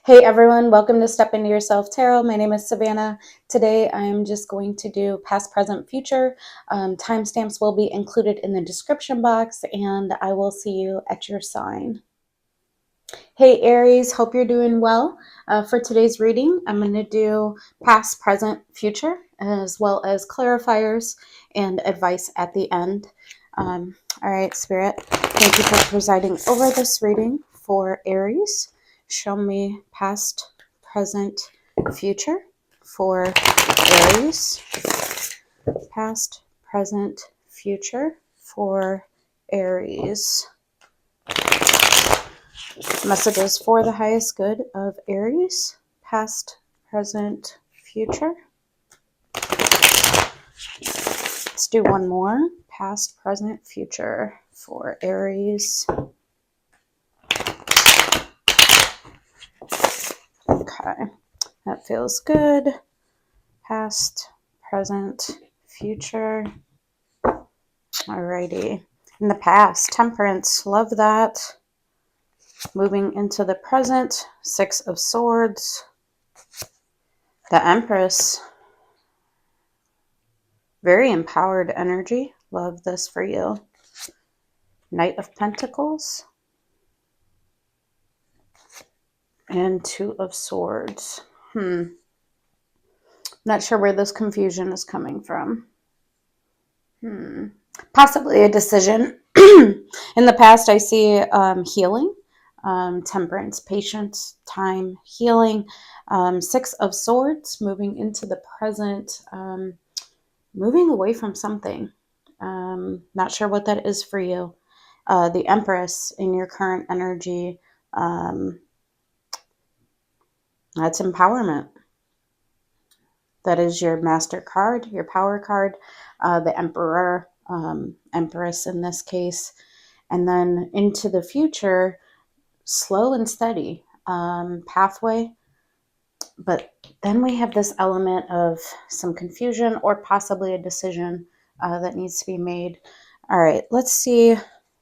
Hey everyone, welcome to Step Into Yourself Tarot. My name is Savannah. Today I'm just going to do past, present, future. Timestamps will be included in the description box, and I will see you at your sign. Hey Aries, hope you're doing well. For today's reading, I'm going to do past, present, future, as well as clarifiers and advice at the end. All right, Spirit, thank you for presiding over this reading for Aries. Show me past, present, future for Aries. Past, present, future for Aries. Messages for the highest good of Aries. Past, present, future. Let's do one more. Past, present, future for Aries. Okay, that feels good. Past, present, future. Alrighty. In the past, Temperance, love that. Moving into the present, Six of Swords. The Empress. Very empowered energy. Love this for you. Knight of Pentacles. And Two of Swords. Not sure where this confusion is coming from. Possibly a decision. In the past, I see healing, temperance, patience, time, healing. Six of Swords, moving into the present, moving away from something. Not sure what that is for you. The Empress in your current energy, that's empowerment. That is your master card, your power card, the Emperor, Empress in this case. And then into the future, slow and steady pathway. But then we have this element of some confusion or possibly a decision that needs to be made. All right, let's see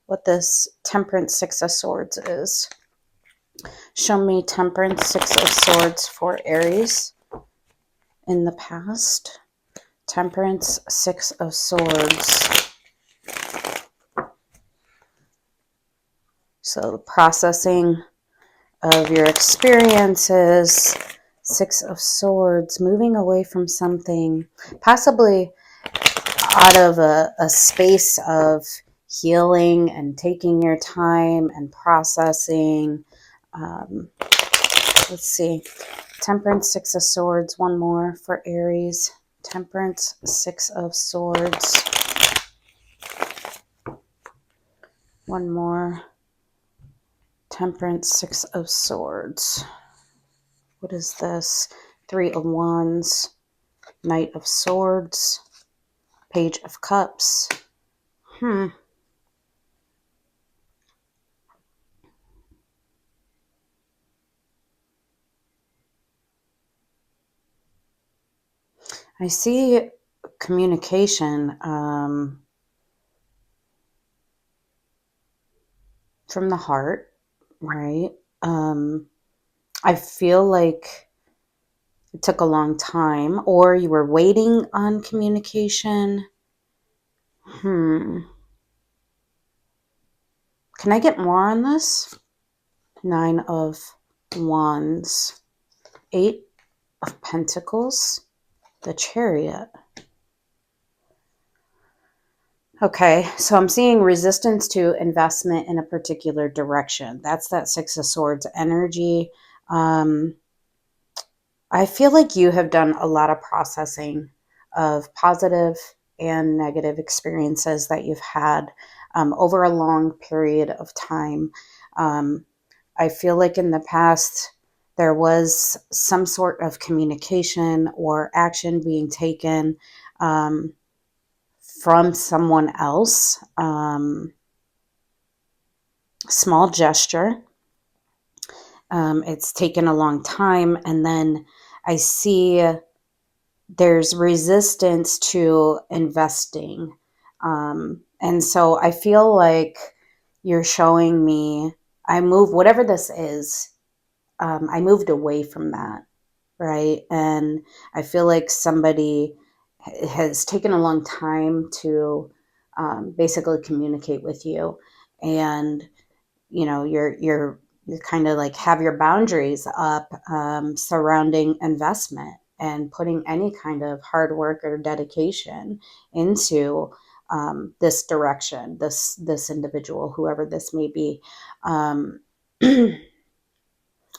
what this Temperance Six of Swords is. Show me Temperance Six of Swords for Aries. In the past, Temperance Six of Swords. So the processing of your experiences, Six of Swords, moving away from something, possibly out of a space of healing and taking your time and processing. Let's see. Temperance, Six of Swords. One more for Aries. Temperance, Six of Swords. One more. Temperance, Six of Swords. What is this? Three of Wands. Knight of Swords. Page of Cups. I see communication from the heart, right? I feel like it took a long time, or you were waiting on communication. Can I get more on this? Nine of Wands. Eight of Pentacles. The Chariot. Okay, so I'm seeing resistance to investment in a particular direction. That's that Six of Swords energy. I feel like you have done a lot of processing of positive and negative experiences that you've had over a long period of time. I feel like in the past, there was some sort of communication or action being taken from someone else. Small gesture. It's taken a long time. And then I see there's resistance to investing. And so I feel like you're showing me, I move, whatever this is, I moved away from that, right? And I feel like somebody has taken a long time to basically communicate with you, and you're kind of like have your boundaries up surrounding investment and putting any kind of hard work or dedication into this direction, this individual, whoever this may be.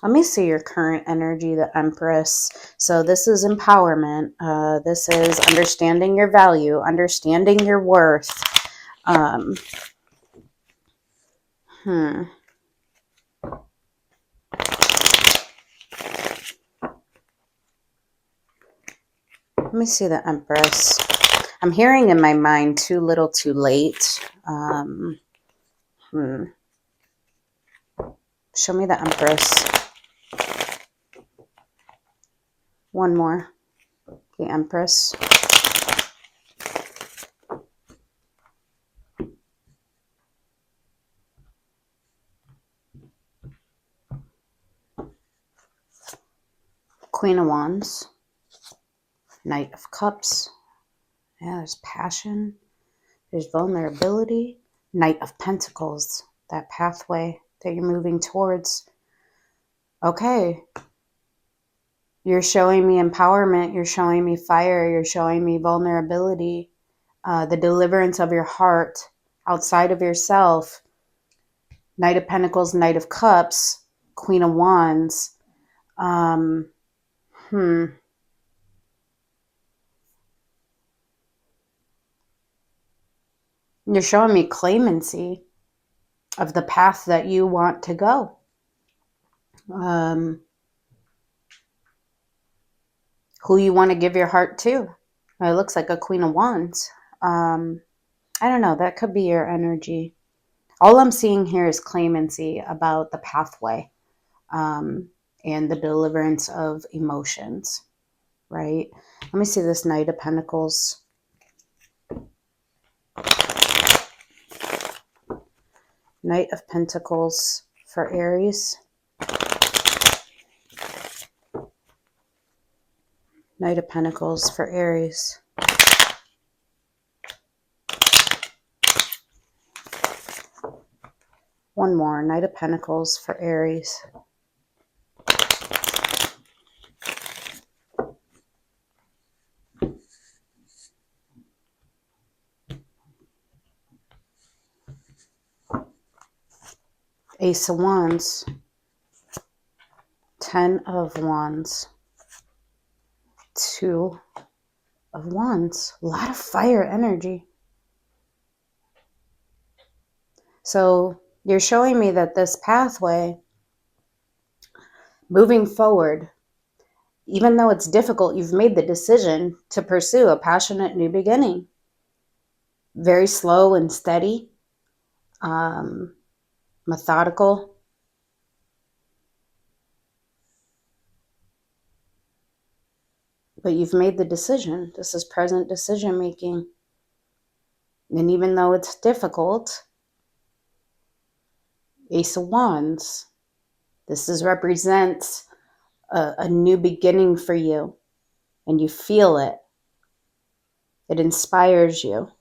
Let me see your current energy, the Empress. So this is empowerment. This is understanding your value, understanding your worth. Um, hmm. Let me see the Empress. I'm hearing in my mind too little too late. Show me the Empress. One more. The Empress. Queen of Wands. Knight of Cups. Yeah, there's passion. There's vulnerability. Knight of Pentacles. That pathway that you're moving towards. Okay. You're showing me empowerment. You're showing me fire. You're showing me vulnerability. The deliverance of your heart outside of yourself. Knight of Pentacles, Knight of Cups, Queen of Wands. You're showing me claimancy of the path that you want to go. Who you want to give your heart to. It looks like a Queen of Wands. I don't know. That could be your energy. All I'm seeing here is claimancy about the pathway and the deliverance of emotions, right? Let me see this Knight of Pentacles. Knight of Pentacles for Aries. Knight of Pentacles for Aries. One more. Knight of Pentacles for Aries. Ace of Wands. 10 of Wands. 2 of Wands. A lot of fire energy. So you're showing me that this pathway, moving forward, even though it's difficult, you've made the decision to pursue a passionate new beginning. Very slow and steady, methodical. But you've made the decision. This is present decision making. And even though it's difficult, Ace of Wands, this represents a new beginning for you. And you feel it. It inspires you.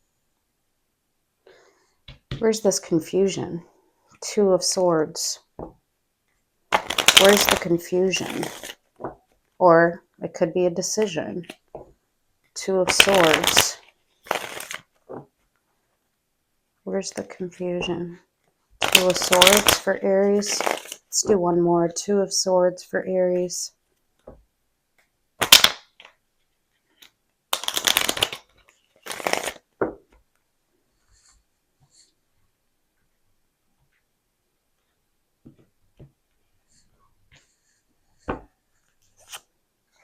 Where's this confusion? 2 of Swords. Where's the confusion? Or it could be a decision. 2 of Swords. Where's the confusion? 2 of Swords for Aries. Let's do one more. 2 of Swords for Aries.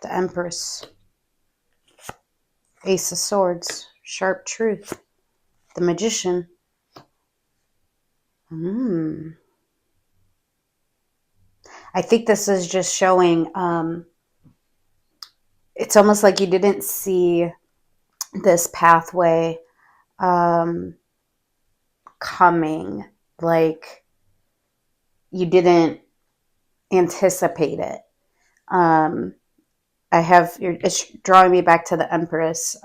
The Empress. Ace of Swords. Sharp Truth. The Magician. I think this is just showing, it's almost like you didn't see this pathway coming. Like you didn't anticipate it. It's drawing me back to the Empress,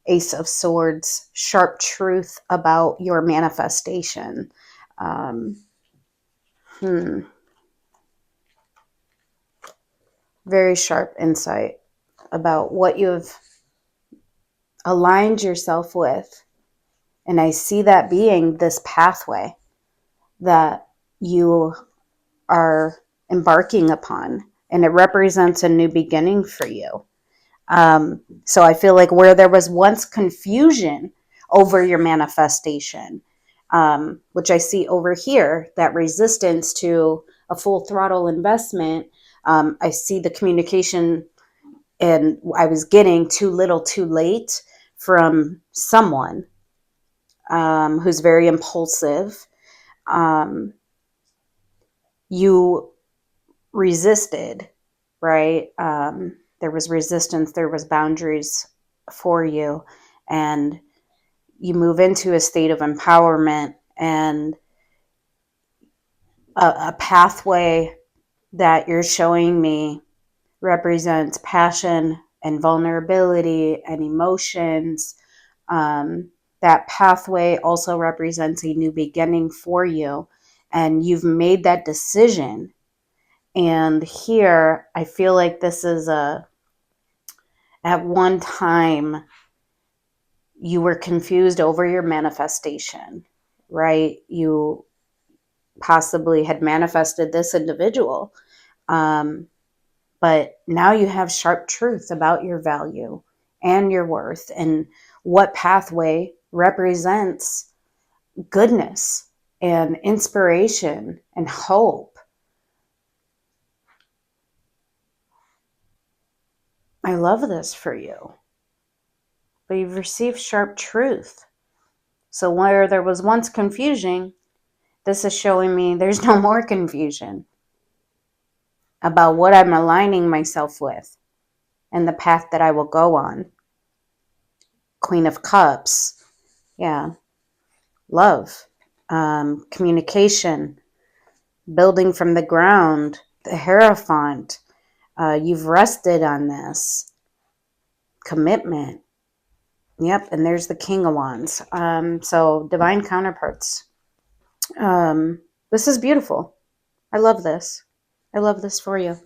Ace of Swords, sharp truth about your manifestation. Very sharp insight about what you've aligned yourself with. And I see that being this pathway that you are embarking upon. And it represents a new beginning for you. So I feel like where there was once confusion over your manifestation, which I see over here, that resistance to a full throttle investment, I see the communication and I was getting too little too late from someone who's very impulsive. You resisted, right? There was resistance, there was boundaries for you, and you move into a state of empowerment and a pathway that you're showing me represents passion and vulnerability and emotions. That pathway also represents a new beginning for you, and you've made that decision. And here, I feel like this is at one time, you were confused over your manifestation, right? You possibly had manifested this individual, but now you have sharp truth about your value and your worth and what pathway represents goodness and inspiration and hope. I love this for you. But you've received sharp truth. So where there was once confusion, this is showing me there's no more confusion about what I'm aligning myself with and the path that I will go on. Queen of Cups. Yeah. Love. Communication. Building from the ground. The Hierophant. You've rested on this. Commitment. Yep. And there's the King of Wands. So divine counterparts. This is beautiful. I love this. I love this for you.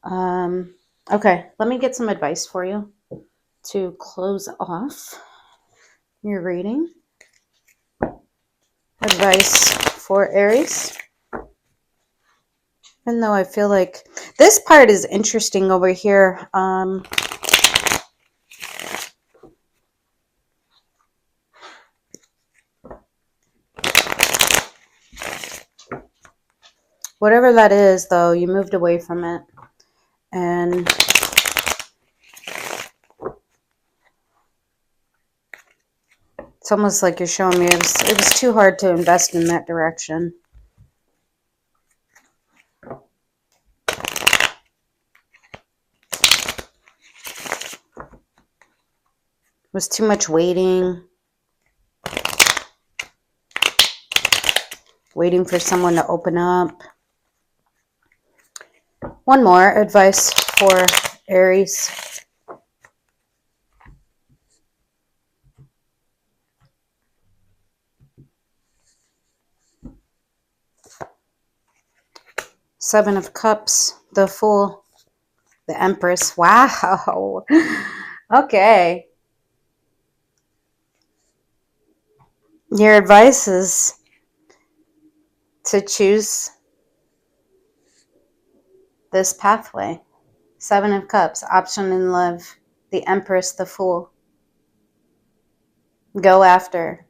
Okay, let me get some advice for you to close off your reading. Advice for Aries. Even though I feel like this part is interesting over here. Whatever that is, though, you moved away from it. And it's almost like you're showing me it was too hard to invest in that direction. It was too much waiting. Waiting for someone to open up. One more advice for Aries. Seven of Cups, the Fool, the Empress. Wow. Okay. Your advice is to choose this pathway. Seven of Cups, option in love, the Empress, the Fool. Go after.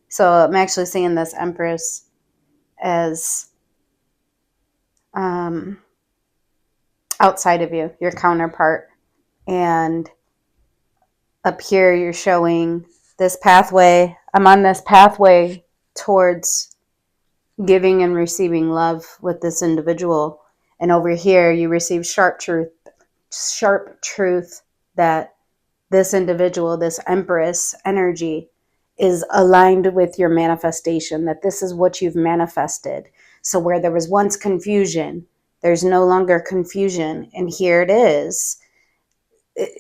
So I'm actually seeing this Empress as outside of you, your counterpart. And up here, you're showing this pathway. I'm on this pathway towards giving and receiving love with this individual. And over here, you receive sharp truth that this individual, this Empress energy, is aligned with your manifestation, that this is what you've manifested. So where there was once confusion, There's no longer confusion. And here it is.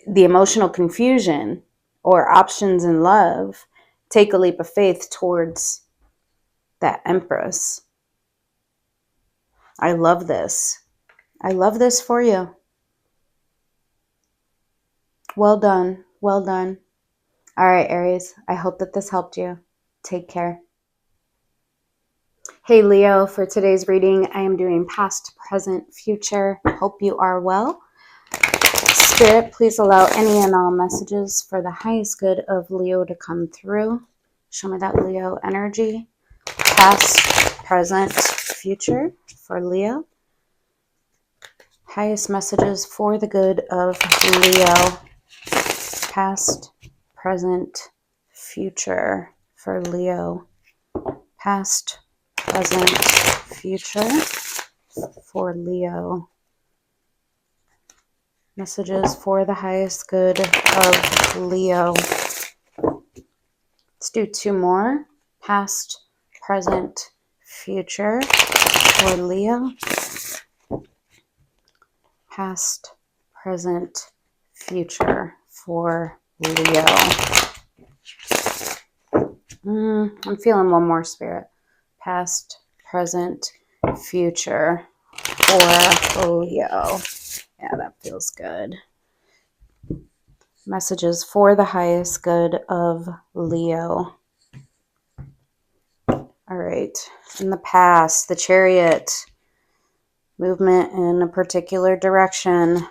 The emotional confusion or options in love. Take a leap of faith towards that Empress. I love this. I love this for you. Well done. Well done. All right, Aries. I hope that this helped you. Take care. Hey, Leo. For today's reading, I am doing past, present, future. Hope you are well. Spirit, please allow any and all messages for the highest good of Leo to come through. Show me that Leo energy. Past, present, future for Leo. Highest messages for the good of Leo. Past, present, future for Leo. Past, present, future for Leo. Messages for the highest good of Leo. Let's do two more. Past, present, future for Leo. Past, present, future for Leo. I'm feeling one more, Spirit. Past, present, future for Leo. Yeah, that feels good. Messages for the highest good of Leo. All right. In the past, the Chariot. Movement in a particular direction.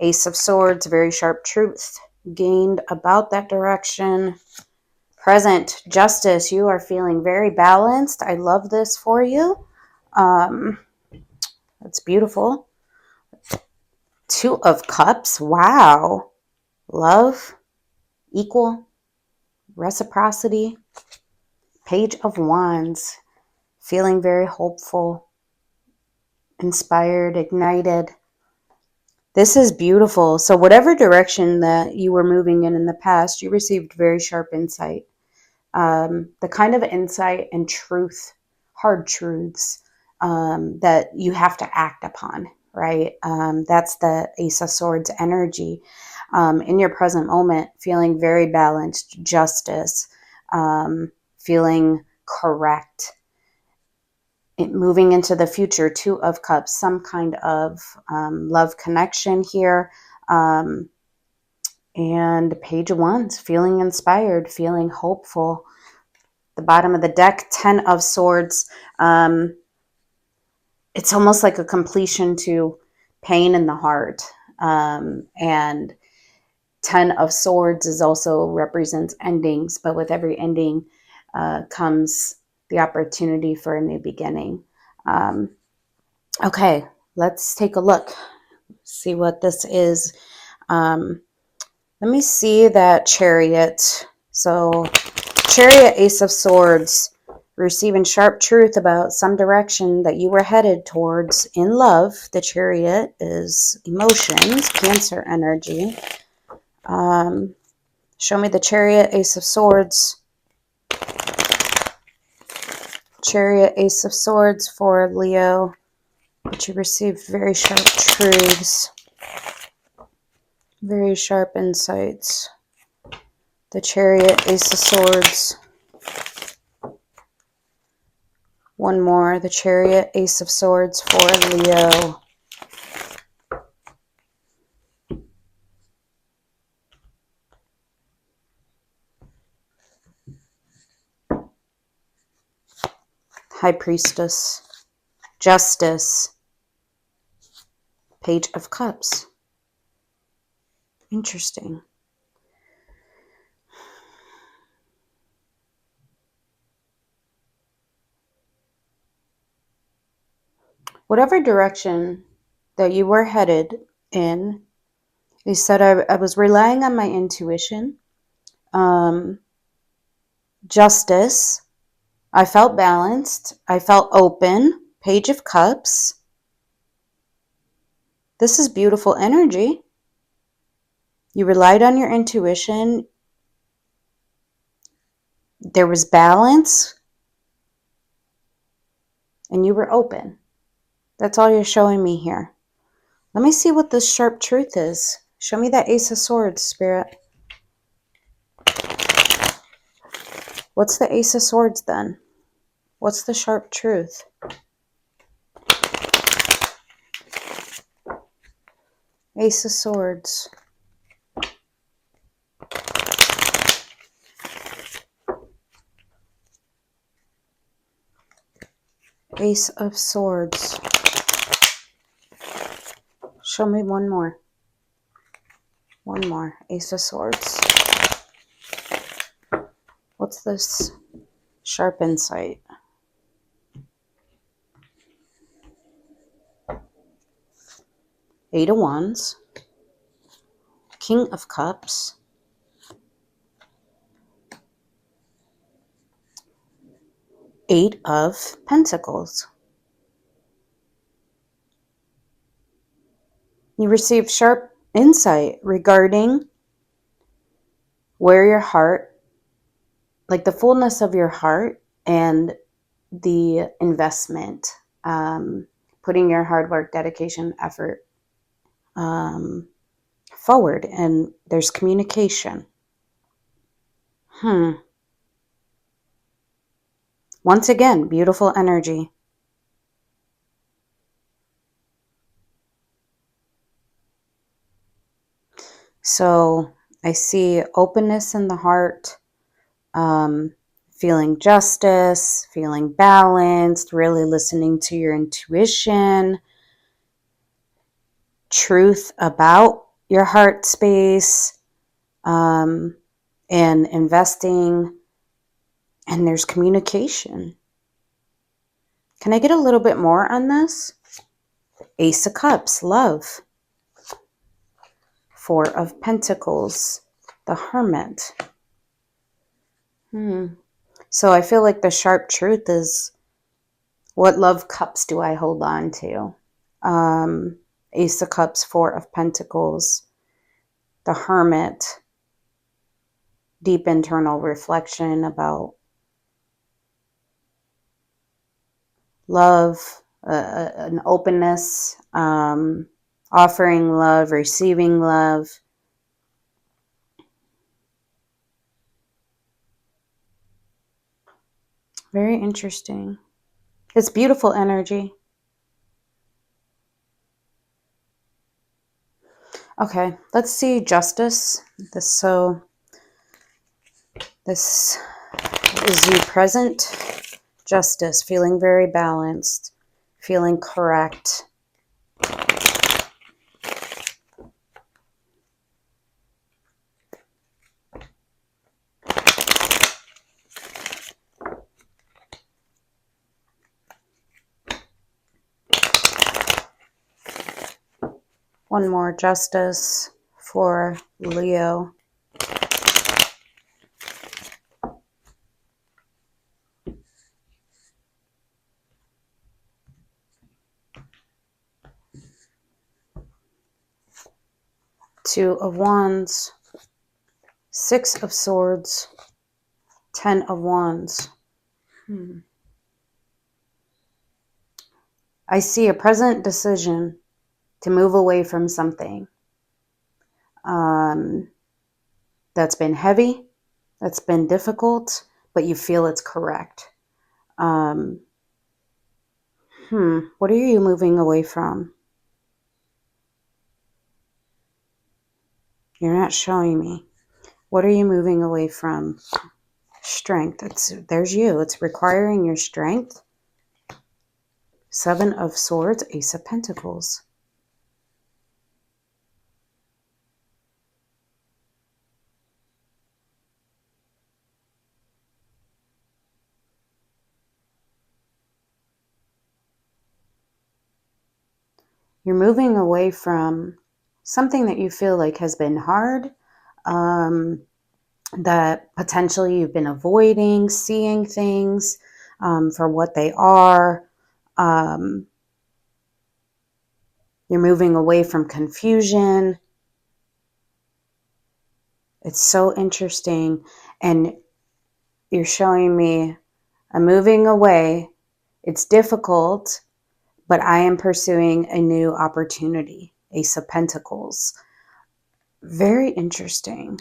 Ace of Swords, very sharp truth gained about that direction. Present, Justice, you are feeling very balanced. I love this for you. That's beautiful. Two of Cups, wow. Love, equal, reciprocity. Page of Wands, feeling very hopeful, inspired, ignited. This is beautiful. So whatever direction that you were moving in the past, you received very sharp insight. The kind of insight and truth, hard truths that you have to act upon, right? That's the Ace of Swords energy. In your present moment, feeling very balanced, justice, feeling correct. Moving into the future, Two of Cups, some kind of love connection here. And Page of Wands, feeling inspired, feeling hopeful. The bottom of the deck, Ten of Swords. It's almost like a completion to pain in the heart. And Ten of Swords is also represents endings, but with every ending comes the opportunity for a new beginning. Okay, let's take a look. See what this is. Let me see that Chariot. So Chariot, Ace of Swords, receiving sharp truth about some direction that you were headed towards in love. The Chariot is emotions, Cancer energy. Show me the Chariot, Ace of Swords. Chariot, Ace of Swords for Leo. But you received very sharp truths. Very sharp insights. The Chariot, Ace of Swords. One more. The Chariot, Ace of Swords for Leo. High Priestess. Justice. Page of Cups. Interesting. Whatever direction that you were headed in, you said I was relying on my intuition. Justice. I felt balanced. I felt open. Page of Cups. This is beautiful energy. You relied on your intuition. There was balance. And you were open. That's all you're showing me here. Let me see what this sharp truth is. Show me that Ace of Swords, Spirit. What's the Ace of Swords then? What's the sharp truth? Ace of Swords. Ace of Swords. Show me one more. One more. Ace of Swords. What's this sharp insight? Eight of Wands. King of Cups. Eight of Pentacles. You receive sharp insight regarding where your heart, like the fullness of your heart and the investment, putting your hard work, dedication, effort forward, and there's communication. Once again, beautiful energy. So I see openness in the heart, feeling justice, feeling balanced, really listening to your intuition, truth about your heart space, and investing, and there's communication. Can I get a little bit more on this? Ace of Cups, love. Four of Pentacles, the Hermit. So I feel like the sharp truth is, what love cups do I hold on to? Ace of Cups, Four of Pentacles, the Hermit. Deep internal reflection about love, an openness, offering love, receiving love. Very interesting. It's beautiful energy. Okay, let's see justice. This is you present. Justice, feeling very balanced, feeling correct. One more, justice for Leo. Two of Wands, Six of Swords, Ten of Wands. I see a present decision to move away from something that's been heavy, that's been difficult, but you feel it's correct. What are you moving away from? You're not showing me. What are you moving away from? Strength. There's you. It's requiring your strength. Seven of Swords, Ace of Pentacles. You're moving away from something that you feel like has been hard, that potentially you've been avoiding, seeing things for what they are. You're moving away from confusion. It's so interesting. And you're showing me, I'm moving away. It's difficult, but I am pursuing a new opportunity. Ace of Pentacles. Very interesting.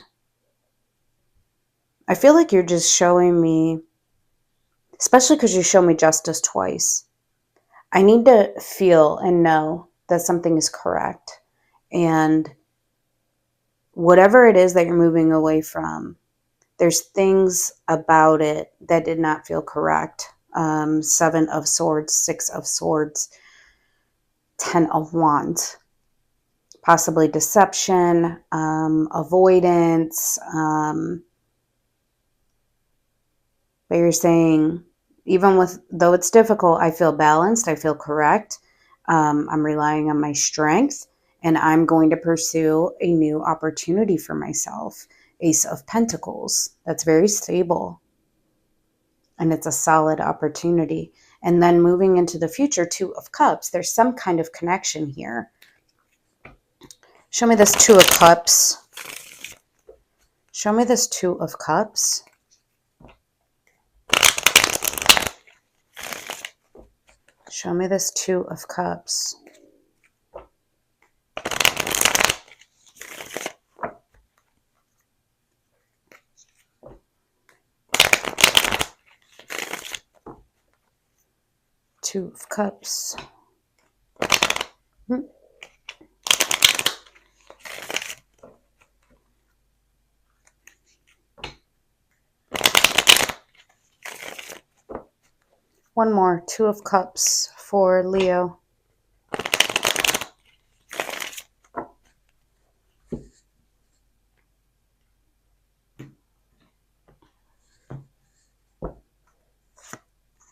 I feel like you're just showing me, especially because you show me justice twice. I need to feel and know that something is correct. And whatever it is that you're moving away from, there's things about it that did not feel correct. 7 of Swords, 6 of Swords, 10 of Wands. Possibly deception, avoidance. But you're saying, even though it's difficult, I feel balanced, I feel correct. I'm relying on my strength, and I'm going to pursue a new opportunity for myself. Ace of Pentacles. That's very stable. And it's a solid opportunity. And then moving into the future, 2 of Cups. There's some kind of connection here. Show me this 2 of Cups. Show me this 2 of Cups. Show me this 2 of Cups. Two of Cups. One more, 2 of Cups for Leo.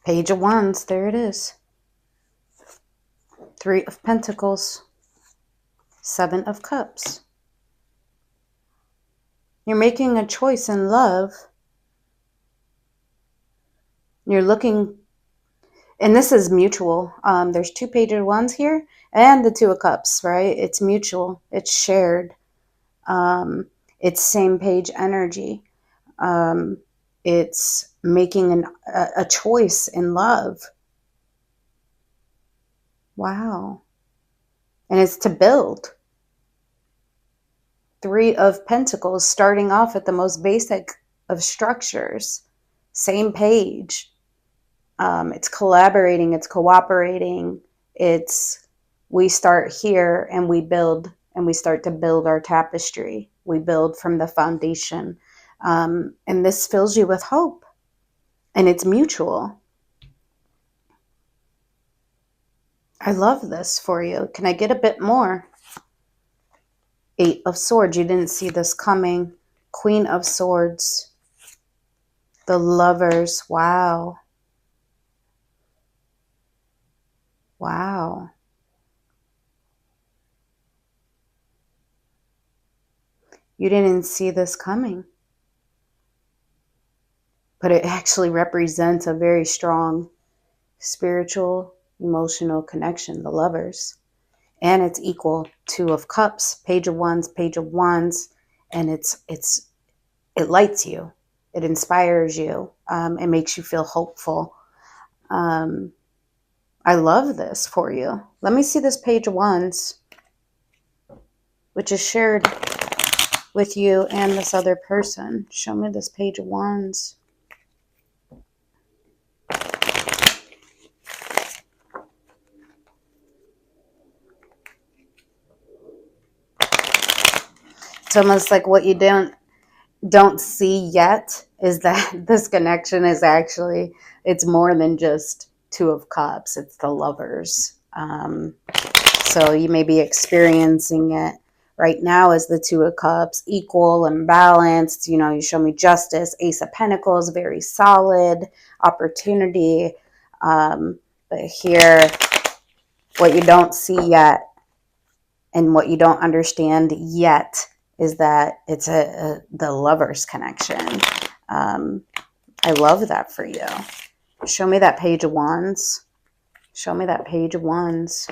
Page of Wands, there it is. 3 of Pentacles. 7 of Cups. You're making a choice in love. You're looking, and this is mutual. There's 2 Page of Wands here and the 2 of Cups, right? It's mutual. It's shared. It's same page energy. It's making a choice in love. Wow. And it's to build. 3 of Pentacles, starting off at the most basic of structures. Same page. It's collaborating. It's cooperating. It's we start here and we build, and we start to build our tapestry. We build from the foundation. And this fills you with hope. And it's mutual. I love this for you. Can I get a bit more? 8 of Swords. You didn't see this coming. Queen of Swords. The Lovers. Wow. Wow. You didn't see this coming. But it actually represents a very strong spiritual, emotional connection, the Lovers. And it's equal. 2 of Cups, Page of Wands, Page of Wands. And it lights you. It inspires you. It makes you feel hopeful. I love this for you. Let me see this Page of Wands, which is shared with you and this other person. Show me this Page of Wands. It's almost like what you don't see yet is that this connection is actually, it's more than just 2 of Cups. It's the Lovers. So you may be experiencing it right now as the 2 of Cups, equal and balanced. You know, you show me justice. Ace of Pentacles, very solid opportunity. But here, what you don't see yet and what you don't understand yet is that it's the Lovers connection. I love that for you. Show me that Page of Wands. Show me that Page of Wands.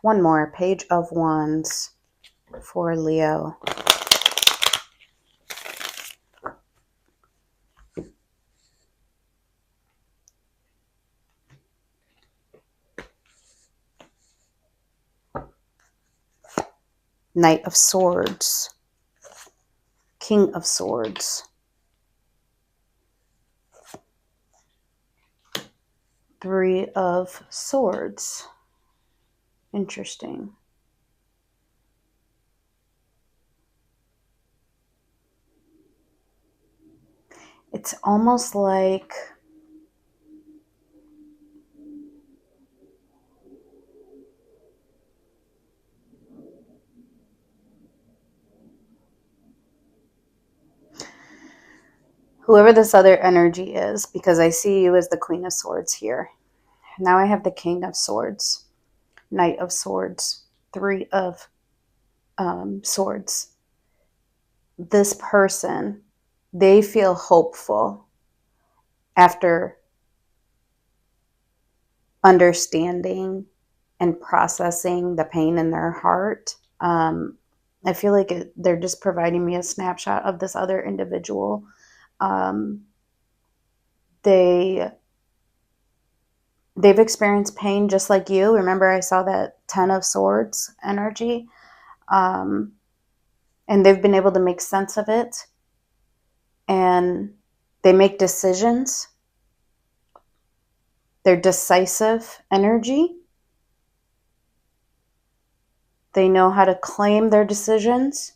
One more, Page of Wands for Leo. Knight of Swords, King of Swords, Three of Swords. Interesting. It's almost like whoever this other energy is, because I see you as the Queen of Swords here. Now I have the King of Swords, Knight of Swords, Three of Swords. This person, they feel hopeful after understanding and processing the pain in their heart. I feel like they're just providing me a snapshot of this other individual. They've experienced pain just like you. Remember, I saw that 10 of Swords energy. And they've been able to make sense of it. And they make decisions. They're decisive energy. They know how to claim their decisions.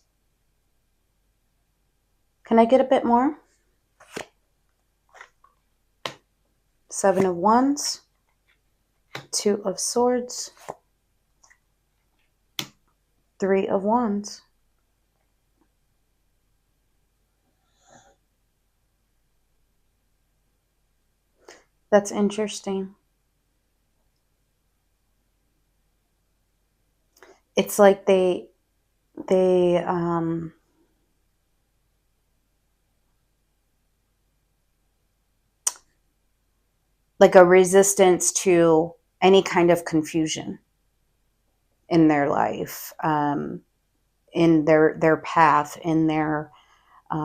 Can I get a bit more? Seven of Wands, Two of Swords, Three of Wands. That's interesting. It's like they like a resistance to any kind of confusion in their life, in their path, in their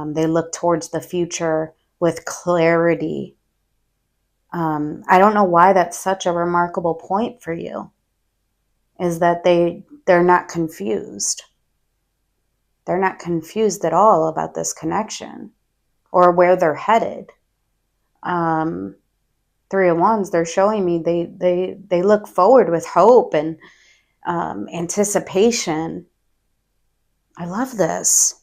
they look towards the future with clarity. I don't know why that's such a remarkable point for you, is that they're not confused. They're not confused at all about this connection or where they're headed. Three of Wands, they're showing me they look forward with hope and anticipation. I love this.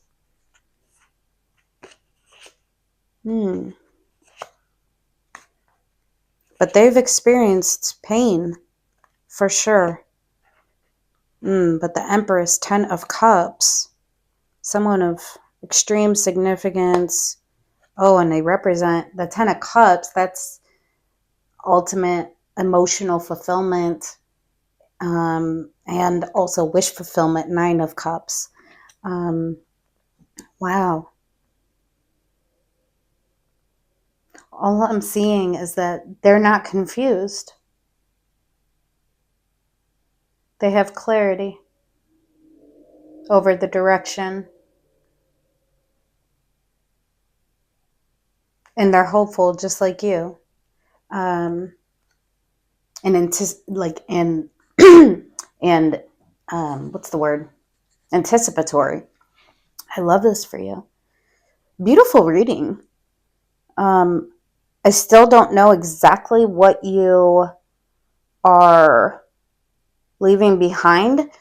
But they've experienced pain for sure. But the Empress, 10 of Cups, someone of extreme significance. Oh, and they represent the 10 of Cups. That's ultimate emotional fulfillment, and also wish fulfillment, 9 of Cups. Wow. All I'm seeing is that they're not confused. They have clarity over the direction. And they're hopeful just like you. And what's the word? Anticipatory. I love this for you. Beautiful reading. I still don't know exactly what you are leaving behind,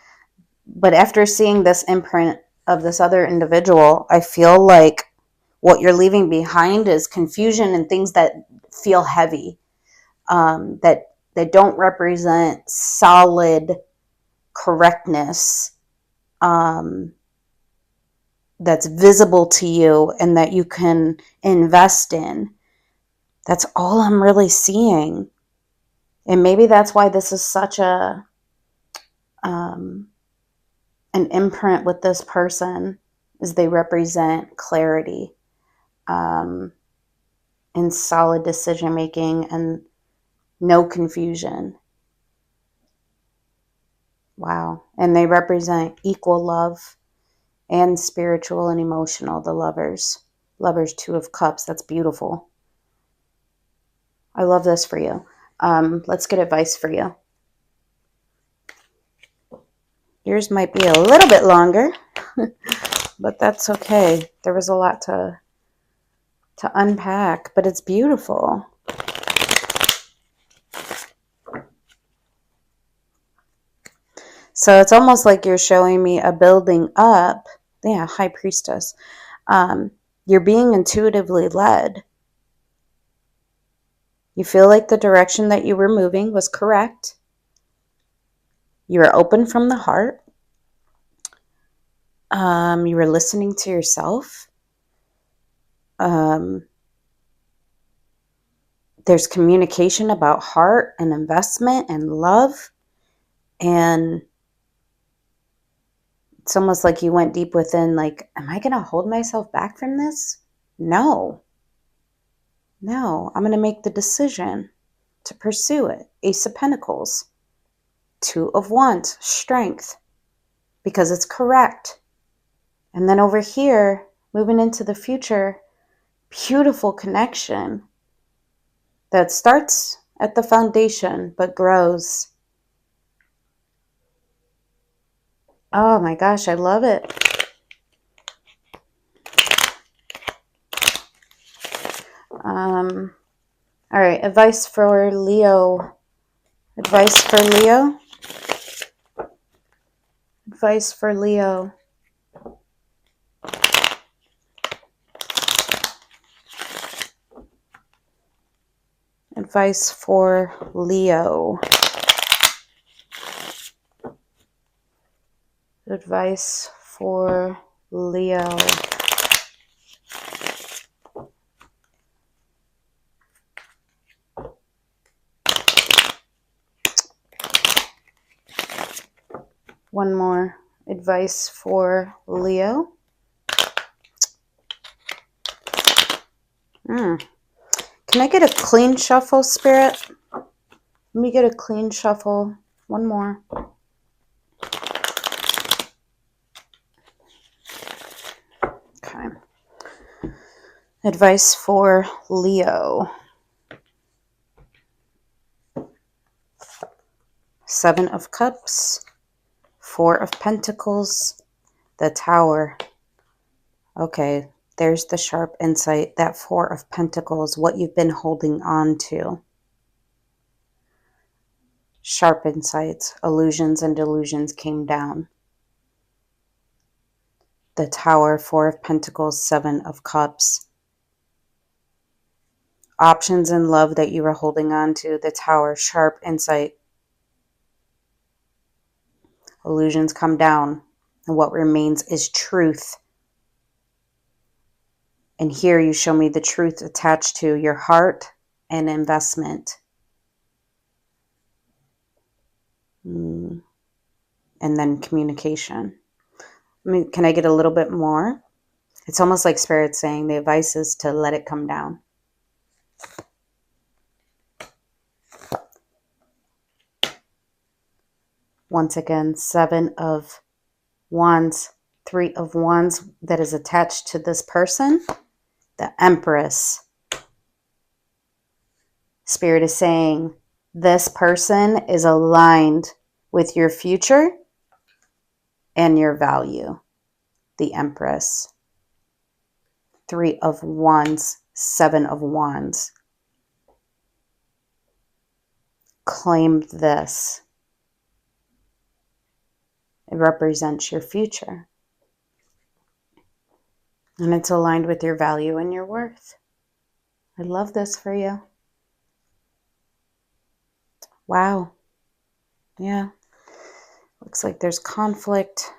but after seeing this imprint of this other individual, I feel like what you're leaving behind is confusion and things that feel heavy, that don't represent solid correctness, that's visible to you and that you can invest in. That's all I'm really seeing. And maybe that's why this is such an imprint with this person, is they represent clarity, and solid decision making and no confusion. Wow. And they represent equal love and spiritual and emotional, the Lovers. Lovers, 2 of Cups. That's beautiful. I love this for you. Let's get advice for you. Yours might be a little bit longer, but that's okay. There was a lot to unpack, but it's beautiful. So it's almost like you're showing me a building up. Yeah, High Priestess. You're being intuitively led. You feel like the direction that you were moving was correct. You were open from the heart. You were listening to yourself. There's communication about heart and investment and love. And it's almost like you went deep within, like, am I going to hold myself back from this? No, I'm going to make the decision to pursue it. Ace of Pentacles, Two of Wands, strength, because it's correct. And then over here, moving into the future, beautiful connection that starts at the foundation but grows. Oh my gosh, I love it. All right, advice for Leo. Advice for Leo. Advice for Leo. Advice for Leo. Advice for Leo. One more. Advice for Leo. Can I get a clean shuffle, Spirit? Let me get a clean shuffle. One more. Okay. Advice for Leo. Seven of Cups. Four of Pentacles. The Tower. Okay, there's the sharp insight. That Four of Pentacles, what you've been holding on to. Sharp insights, illusions and delusions came down. The Tower, Four of Pentacles, Seven of Cups. Options in love that you were holding on to. The Tower, sharp insight. Illusions come down. And what remains is truth. And here you show me the truth attached to your heart and investment. And then communication. Can I get a little bit more? It's almost like Spirit saying the advice is to let it come down. Once again, Seven of Wands, Three of Wands that is attached to this person. The Empress. Spirit is saying this person is aligned with your future and your value. The Empress. Three of Wands, Seven of Wands. Claim this. It represents your future. And it's aligned with your value and your worth. I love this for you. Wow. Yeah. Looks like there's conflict.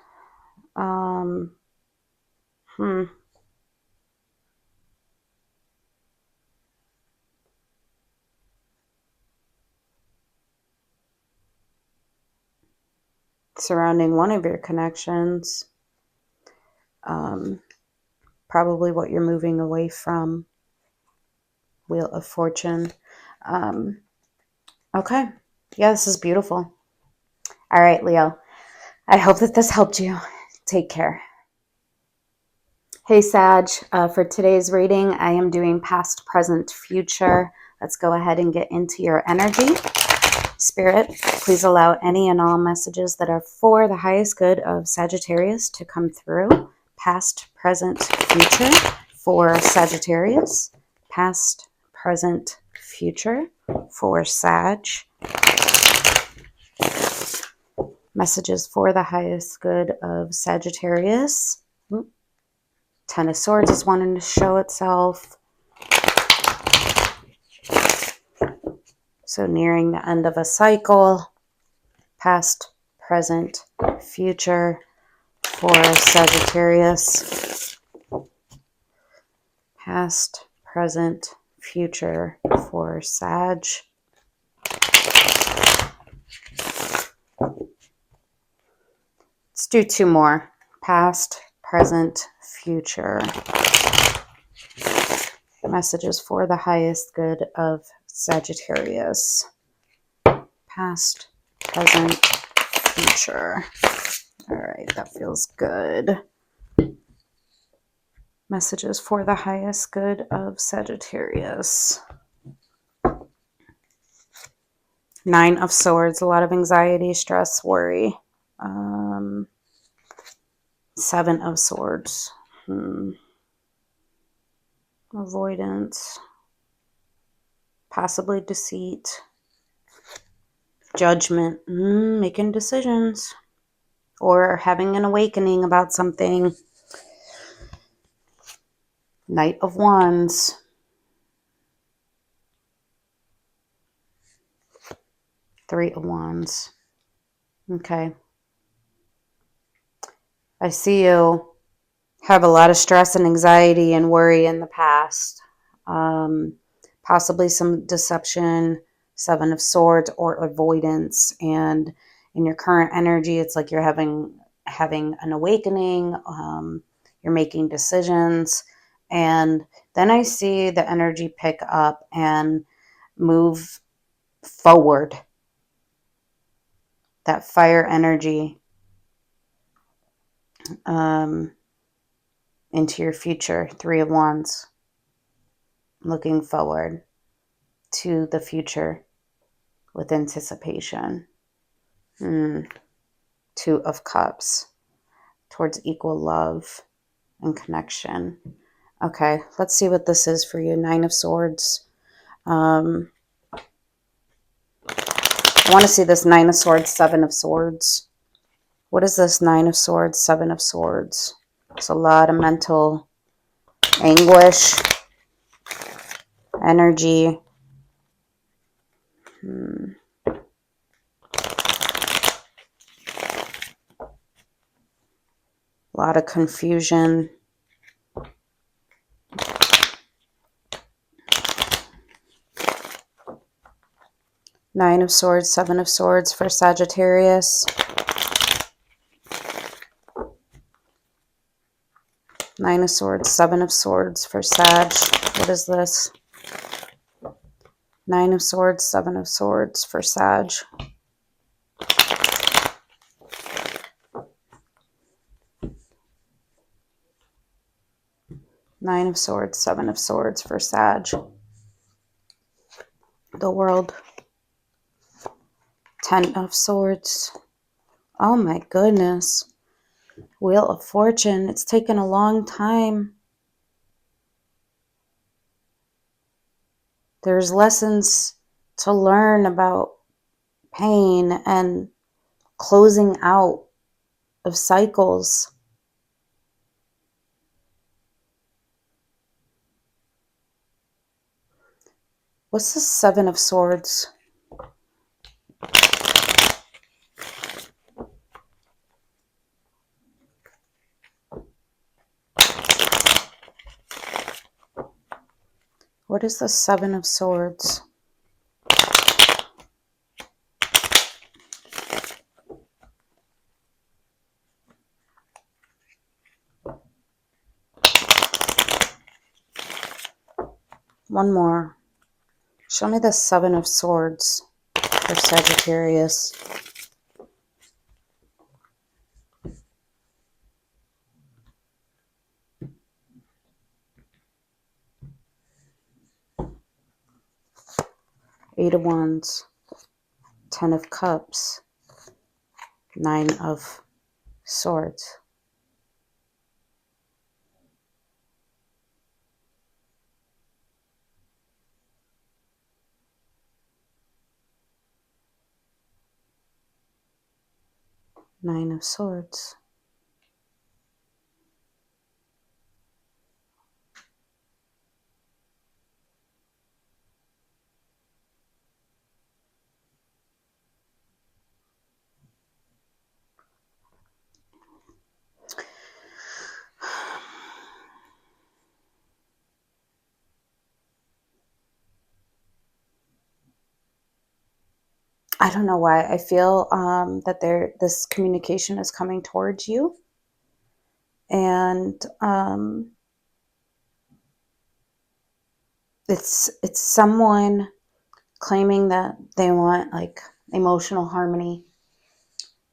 Surrounding one of your connections. Probably what you're moving away from. Wheel of Fortune. Okay. Yeah, this is beautiful. All right, Leo. I hope that this helped you. Take care. Hey, Sag. For today's reading, I am doing past, present, future. Let's go ahead and get into your energy. Spirit, please allow any and all messages that are for the highest good of Sagittarius to come through. Past, present, future for Sagittarius. Past, present, future for Sag. Messages for the highest good of Sagittarius. Oop. Ten of Swords is wanting to show itself. So nearing the end of a cycle. Past, present, future for Sagittarius. Past, present, future for Sag. Let's do two more. Past, present, future. Messages for the highest good of Sagittarius. Past, present, future. All right, that feels good. Messages for the highest good of Sagittarius. Nine of Swords, a lot of anxiety, stress, worry. Seven of Swords. Avoidance. Possibly deceit. Judgment. Making decisions. Or having an awakening about something. Knight of Wands. Three of Wands. Okay. I see you have a lot of stress and anxiety and worry in the past. Possibly some deception, Seven of Swords, or avoidance. And in your current energy, it's like you're having an awakening. You're making decisions. And then I see the energy pick up and move forward. That fire energy into your future. Three of Wands. Looking forward to the future with anticipation. Two of Cups. Towards equal love and connection. Okay, let's see what this is for you. Nine of Swords. I want to see this Nine of Swords, Seven of Swords. What is this Nine of Swords, Seven of Swords? It's a lot of mental anguish, energy. A lot of confusion. Nine of Swords, Seven of Swords for Sagittarius. Nine of Swords, Seven of Swords for Sag. What is this? Nine of Swords, Seven of Swords for Sag. Nine of Swords, Seven of Swords for Sag. The World. Ten of Swords. Oh my goodness. Wheel of Fortune. It's taken a long time. There's lessons to learn about pain and closing out of cycles. What's the Seven of Swords? What is the Seven of Swords? One more. Show me the Seven of Swords for Sagittarius. Eight of Wands. Ten of Cups, Nine of Swords. Nine of Swords. I don't know why. I feel that this communication is coming towards you. And it's someone claiming that they want like emotional harmony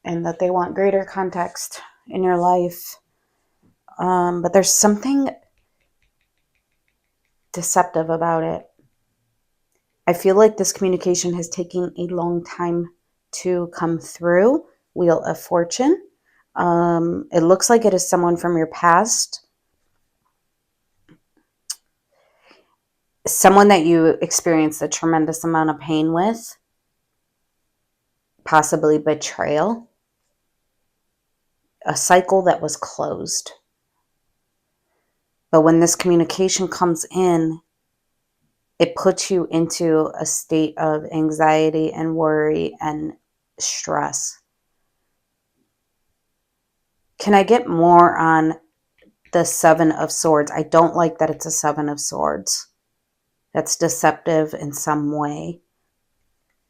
and that they want greater context in your life. But there's something deceptive about it. I feel like this communication has taken a long time to come through. Wheel of Fortune. It looks like it is someone from your past. Someone that you experienced a tremendous amount of pain with. Possibly betrayal. A cycle that was closed. But when this communication comes in, it puts you into a state of anxiety and worry and stress. Can I get more on the Seven of Swords? I don't like that it's a Seven of Swords. That's deceptive in some way.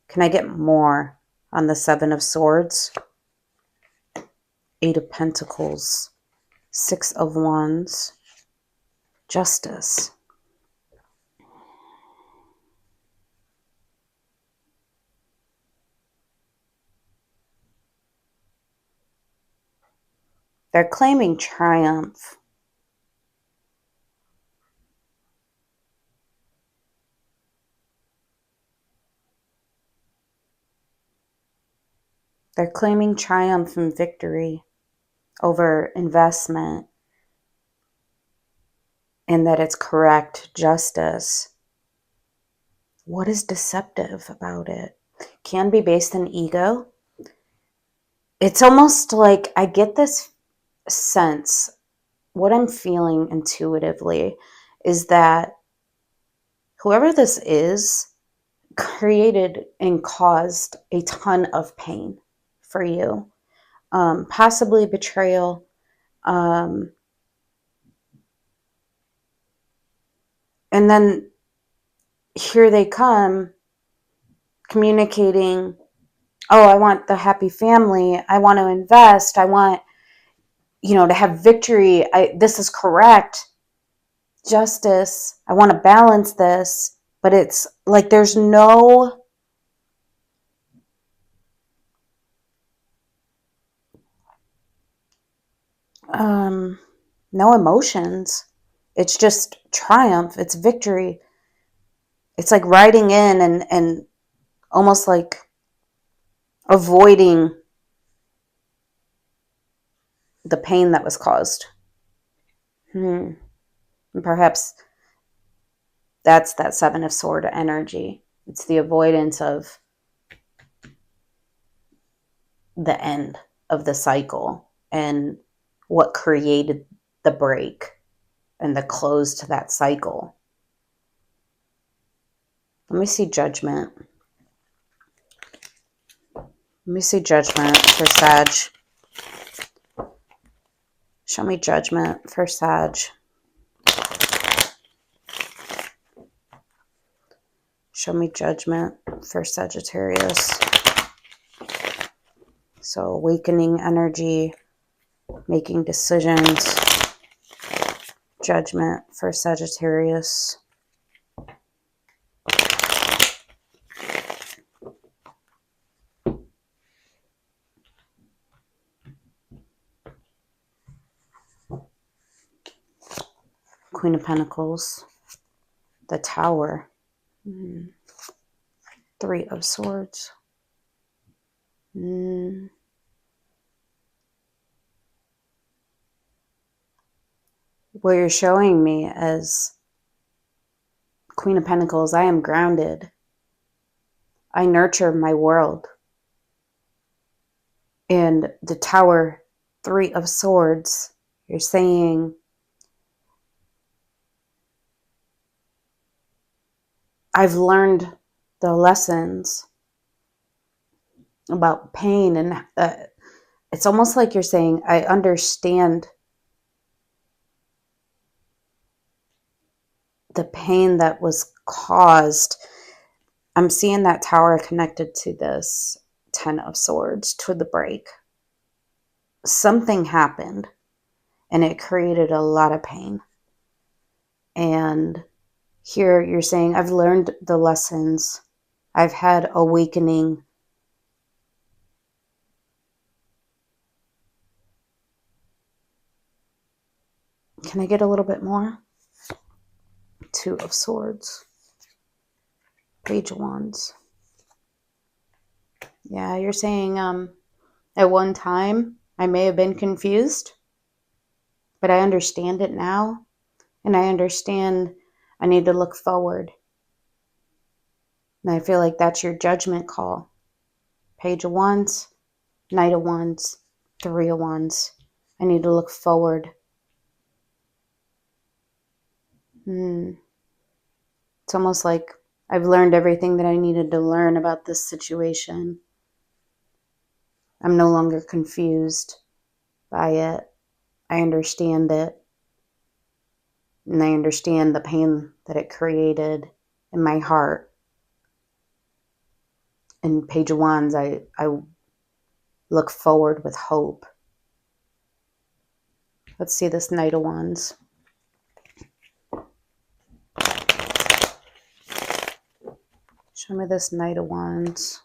Can I get more on the Seven of Swords? Eight of Pentacles. Six of Wands. Justice. They're claiming triumph. They're claiming triumph and victory over investment, and that it's correct justice. What is deceptive about it? Can be based in ego. It's almost like I get this sense, what I'm feeling intuitively is that whoever this is created and caused a ton of pain for you. Possibly betrayal. And then here they come communicating, oh, I want the happy family. I want to invest. I want, to have victory. This is correct. Justice. I want to balance this. But it's like there's no no emotions. It's just triumph. It's victory. It's like riding in and almost like avoiding the pain that was caused. And perhaps that's that Seven of Swords energy. It's the avoidance of the end of the cycle and what created the break and the close to that cycle. Let me see Judgment. Let me see Judgment for Sag. Show me Judgment for Sag. Show me Judgment for Sagittarius. So awakening energy, making decisions. Judgment for Sagittarius. Queen of Pentacles. The Tower. Three of Swords. Mm. What you're showing me as Queen of Pentacles, I am grounded. I nurture my world. And the Tower, 3 of Swords, you're saying, I've learned the lessons about pain. And it's almost like you're saying, I understand the pain that was caused. I'm seeing that Tower connected to this 10 of Swords, to the break. Something happened and it created a lot of pain. And here you're saying, I've learned the lessons. I've had awakening. Can I get a little bit more? 2 of Swords. Page of Wands. Yeah, you're saying at one time I may have been confused, but I understand it now. And I understand I need to look forward. And I feel like that's your judgment call. Page of Wands, Knight of Wands, 3 of Wands. I need to look forward. It's almost like I've learned everything that I needed to learn about this situation. I'm no longer confused by it. I understand it. And I understand the pain that it created in my heart. In Page of Wands, I look forward with hope. Let's see this Knight of Wands. Show me this Knight of Wands.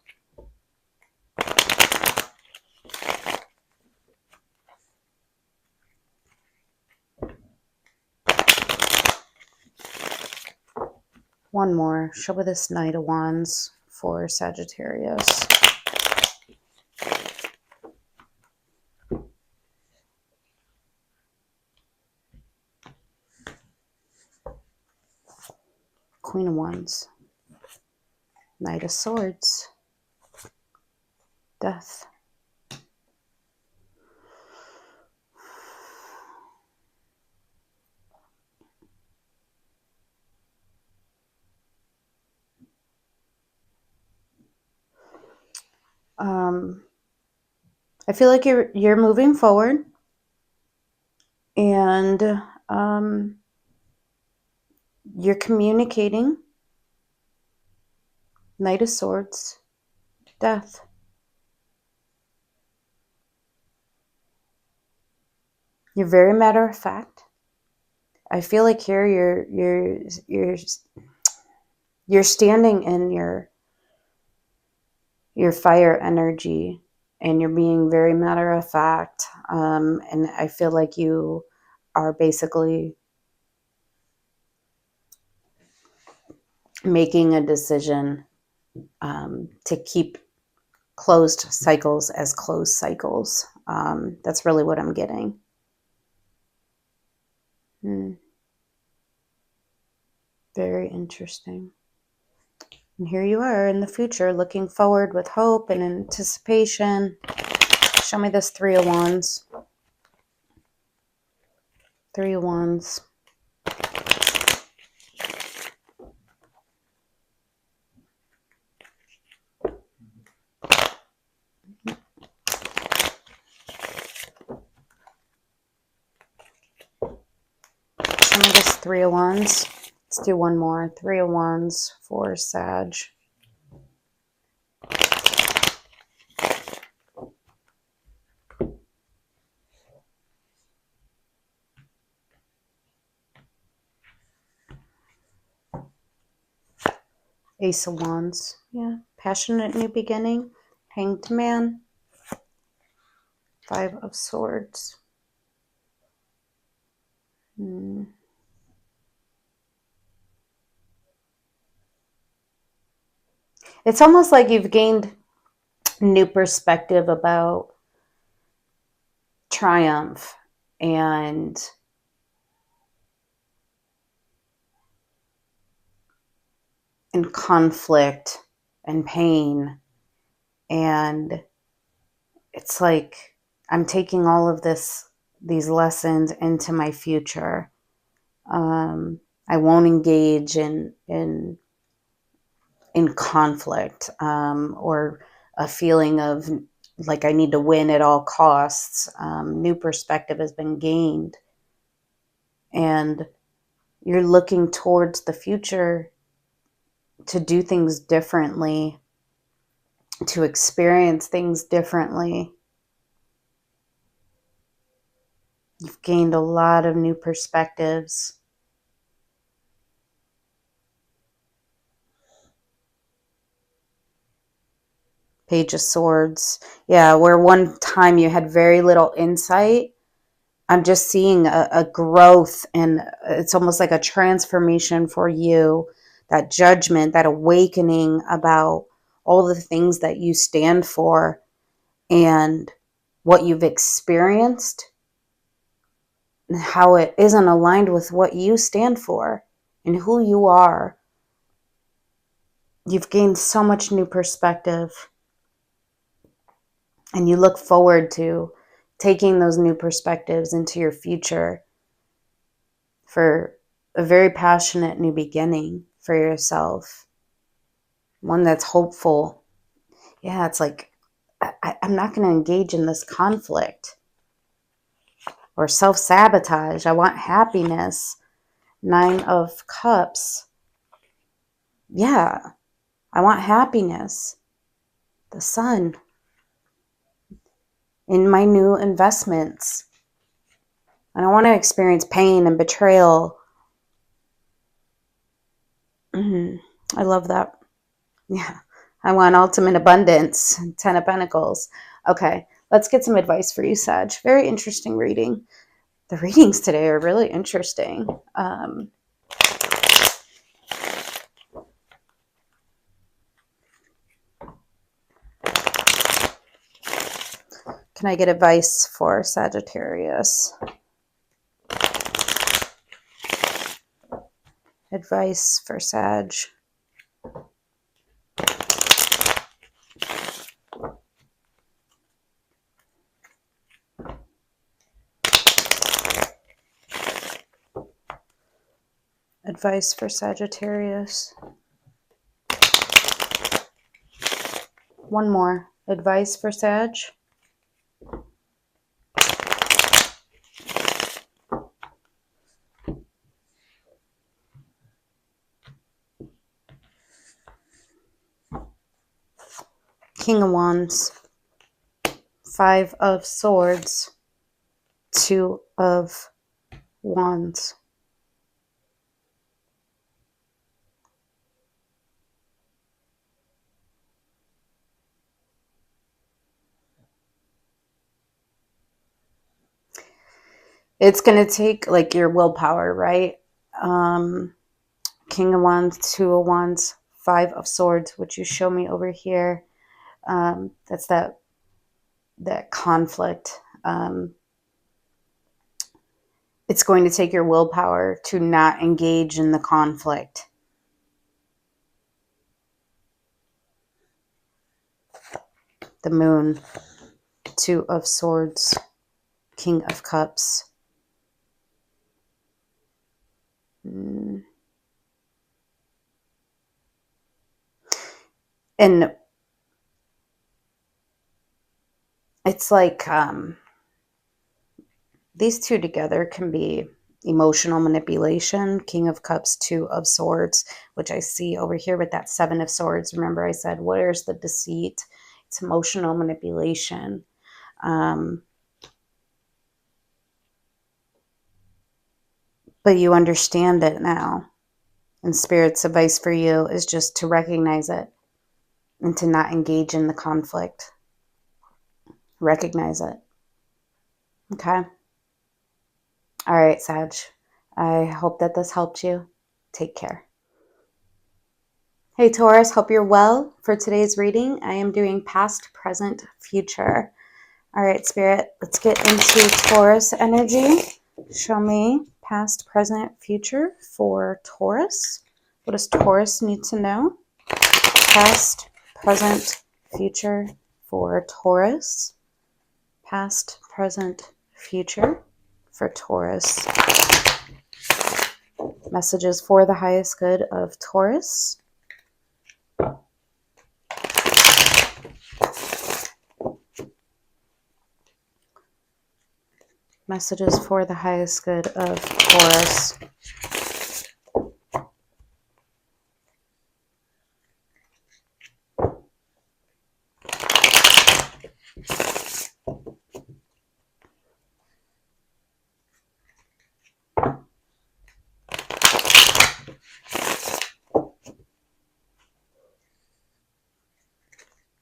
One more. Show me this Knight of Wands for Sagittarius. Queen of Wands. Knight of Swords. Death. I feel like you're moving forward, and you're communicating. Knight of Swords. Death. You're very matter of fact. I feel like here you're standing in your fire energy, and you're being very matter of fact. And I feel like you are basically making a decision to keep closed cycles as closed cycles. That's really what I'm getting. Very interesting. And here you are in the future, looking forward with hope and anticipation. Show me this 3 of Wands. 3 of Wands. Show me this 3 of Wands. Let's do one more. 3 of Wands for Sag. Ace of Wands. Yeah. Passionate new beginning. Hanged Man. 5 of Swords. It's almost like you've gained new perspective about triumph and conflict and pain. And it's like I'm taking all of these lessons into my future. I won't engage in conflict, or a feeling of like I need to win at all costs. New perspective has been gained, and you're looking towards the future to do things differently, to experience things differently. You've gained a lot of new perspectives. Page of Swords. Yeah, where one time you had very little insight, I'm just seeing a growth, and it's almost like a transformation for you, that judgment, that awakening about all the things that you stand for and what you've experienced and how it isn't aligned with what you stand for and who you are. You've gained so much new perspective, and you look forward to taking those new perspectives into your future for a very passionate new beginning for yourself, one that's hopeful. Yeah, it's like, I'm not going to engage in this conflict or self-sabotage. I want happiness. 9 of Cups. Yeah, I want happiness. The Sun. In my new investments. I don't want to experience pain and betrayal. I love that. Yeah. I want ultimate abundance. 10 of Pentacles. Okay, let's get some advice for you, Sag. Very interesting reading. The readings today are really interesting. Can I get advice for Sagittarius? Advice for Sag. Advice for Sagittarius. One more. Advice for Sag. King of Wands. 5 of Swords. 2 of Wands. It's going to take like your willpower, right? King of Wands, 2 of Wands, 5 of Swords, which you show me over here. That's that conflict. It's going to take your willpower to not engage in the conflict. The Moon, 2 of Swords, King of Cups. And it's like these two together can be emotional manipulation. King of Cups, 2 of Swords, which I see over here with that 7 of Swords. Remember I said, where's the deceit? It's emotional manipulation. But you understand it now. And Spirit's advice for you is just to recognize it and to not engage in the conflict. Recognize it. Okay? All right, Sag. I hope that this helped you. Take care. Hey Taurus, hope you're well. For today's reading, I am doing past, present, future. All right, Spirit, let's get into Taurus energy. Show me past, present, future for Taurus. What does Taurus need to know? Past, present, future for Taurus. Past, present, future for Taurus. Messages for the highest good of Taurus. Messages for the highest good of Taurus.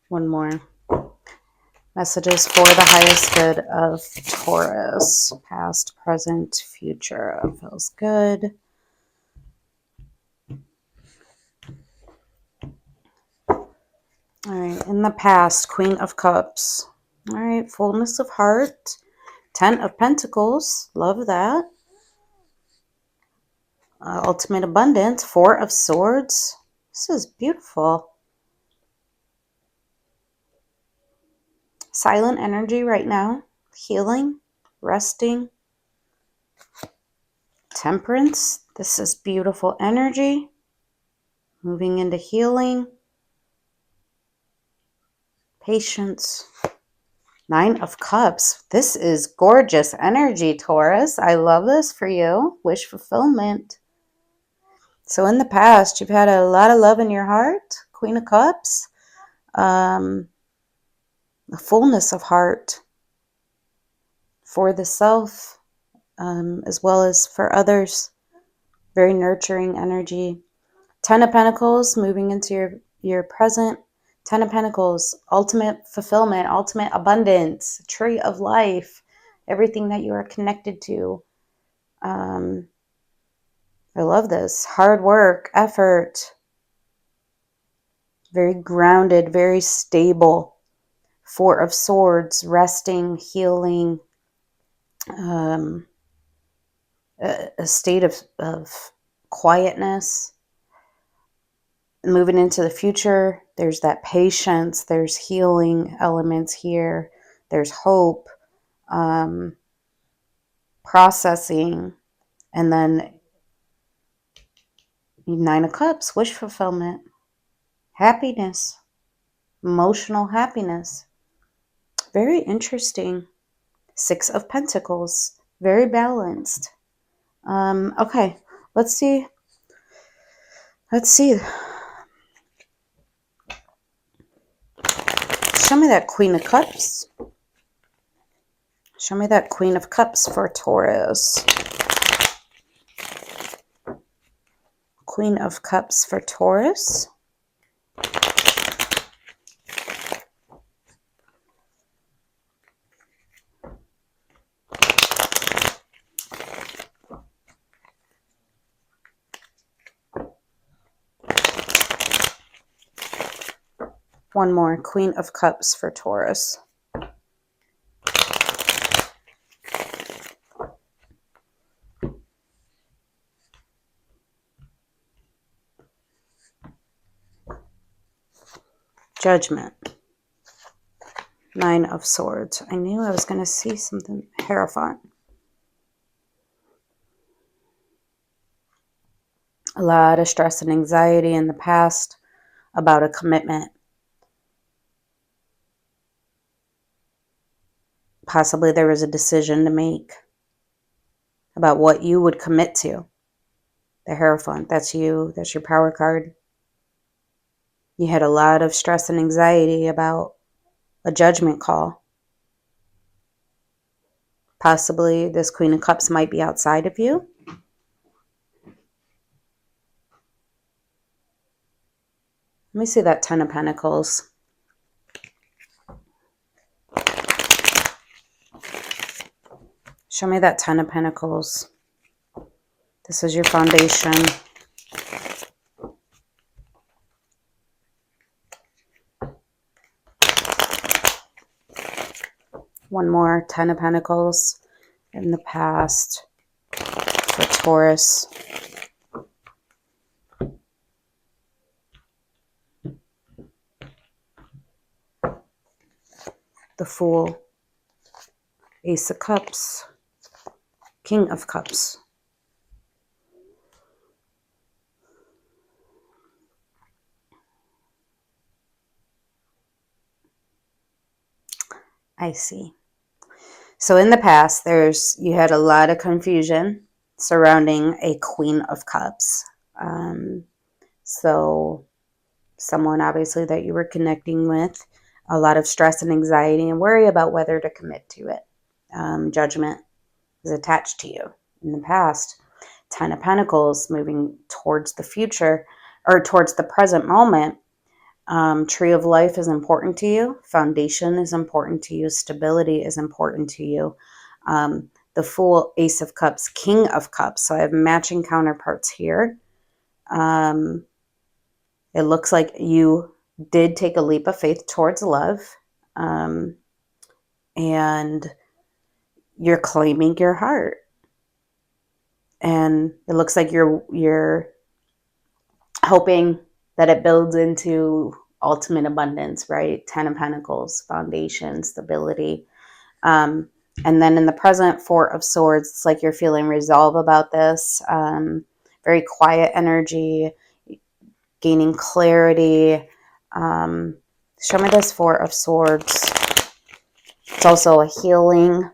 One more. Messages for the highest good of Taurus. Past, present, future. Feels good. All right, in the past, Queen of Cups. All right, fullness of heart. 10 of Pentacles. Love that. Ultimate abundance. 4 of Swords. This is beautiful. Silent energy right now. Healing. Resting. Temperance. This is beautiful energy. Moving into healing. Patience. 9 of Cups. This is gorgeous energy, Taurus. I love this for you. Wish fulfillment. So in the past, you've had a lot of love in your heart. Queen of Cups. A fullness of heart for the self, as well as for others. Very nurturing energy. 10 of Pentacles moving into your present. 10 of Pentacles, ultimate fulfillment, ultimate abundance, tree of life, everything that you are connected to. I love this. Hard work, effort, very grounded, very stable. 4 of Swords, resting, healing, a state of quietness. Moving into the future, there's that patience, there's healing elements here, there's hope, processing, and then 9 of Cups, wish fulfillment, happiness, emotional happiness. Very interesting. 6 of Pentacles, very balanced. Okay, let's see. Show me that Queen of Cups. Show me that Queen of Cups for Taurus. Queen of Cups for Taurus. One more, Queen of Cups for Taurus. Judgment. 9 of Swords. I knew I was going to see something. Hierophant. A lot of stress and anxiety in the past about a commitment. Possibly there was a decision to make about what you would commit to. The Hierophant, that's you. That's your power card. You had a lot of stress and anxiety about a judgment call. Possibly this Queen of Cups might be outside of you. Let me see that 10 of Pentacles. Show me that 10 of Pentacles. This is your foundation. One more, Ten of Pentacles in the past for Taurus. The Fool, Ace of Cups, King of Cups. I see. So in the past, you had a lot of confusion surrounding a Queen of Cups. So someone obviously that you were connecting with, a lot of stress and anxiety and worry about whether to commit to it. Judgment is attached to you in the past. Ten of Pentacles moving towards the future or towards the present moment. Tree of Life is important to you. Foundation is important to you. Stability is important to you. The Fool, Ace of Cups, King of Cups. So I have matching counterparts here. It looks like you did take a leap of faith towards love. And you're claiming your heart. And it looks like you're hoping that it builds into ultimate abundance, right? Ten of Pentacles, foundation, stability. And then in the present, Four of Swords, it's like you're feeling resolve about this. Very quiet energy, gaining clarity. Show me this Four of Swords. It's also a healing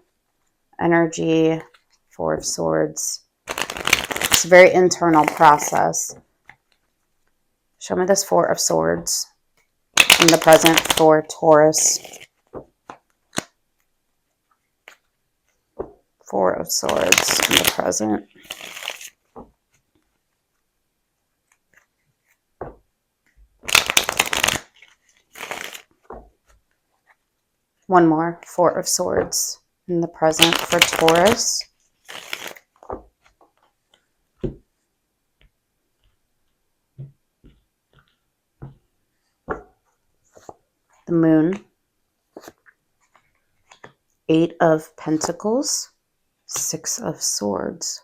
energy, Four of Swords. It's a very internal process. Show me this Four of Swords in the present for Taurus. Four of Swords in the present. One more, Four of Swords in the present for Taurus. The Moon. Eight of Pentacles. Six of Swords.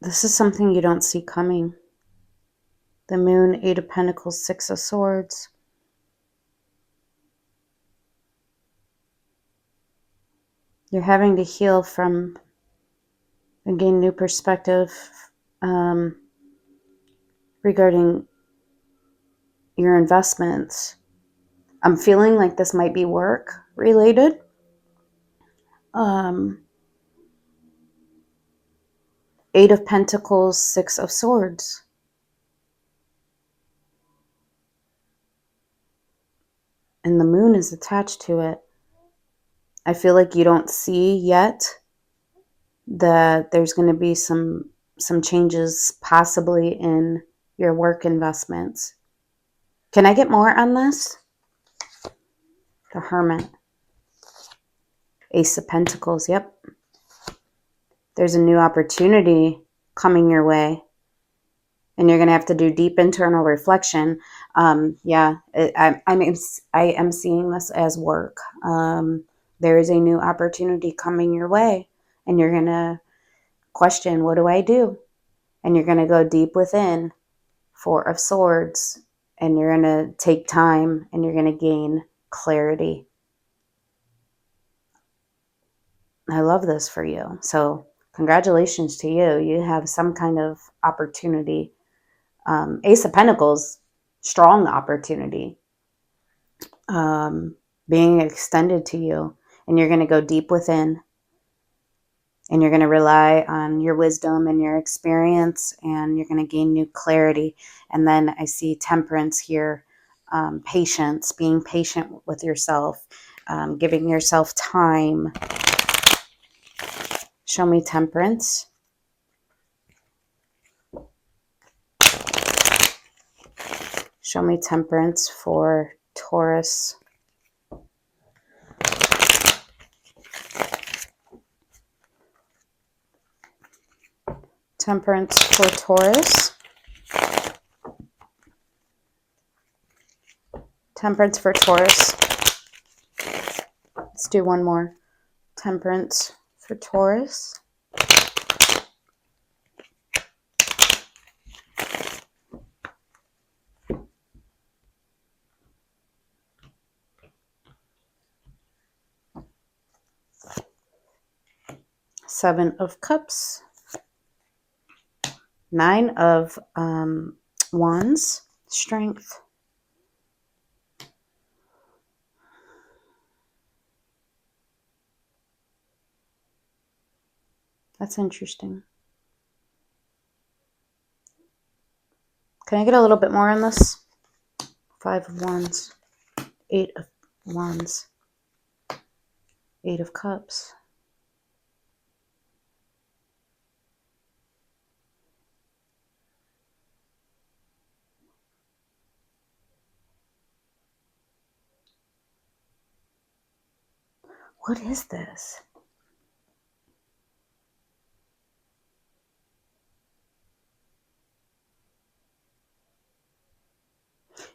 This is something you don't see coming. The Moon, Eight of Pentacles, Six of Swords. You're having to heal from and gain new perspective regarding your investments. I'm feeling like this might be work related. Eight of Pentacles, Six of Swords. And the Moon is attached to it. I feel like you don't see yet that there's going to be some changes possibly in your work investments. Can I get more on this? The Hermit. Ace of Pentacles, yep. There's a new opportunity coming your way. And you're going to have to do deep internal reflection. I am seeing this as work. There is a new opportunity coming your way. And you're going to question, what do I do? And you're going to go deep within. Four of Swords. And you're going to take time and you're going to gain clarity. I love this for you. So congratulations to you. You have some kind of opportunity. Ace of Pentacles, strong opportunity being extended to you. And you're going to go deep within. And you're going to rely on your wisdom and your experience. And you're going to gain new clarity. And then I see Temperance here. Patience, being patient with yourself. Giving yourself time. Show me Temperance. Show me Temperance for Taurus. Temperance for Taurus. Temperance for Taurus. Let's do one more. Temperance for Taurus. Seven of Cups. Nine of Wands. Strength. That's interesting. Can I get a little bit more on this? Five of Wands. Eight of Wands. Eight of Cups. What is this?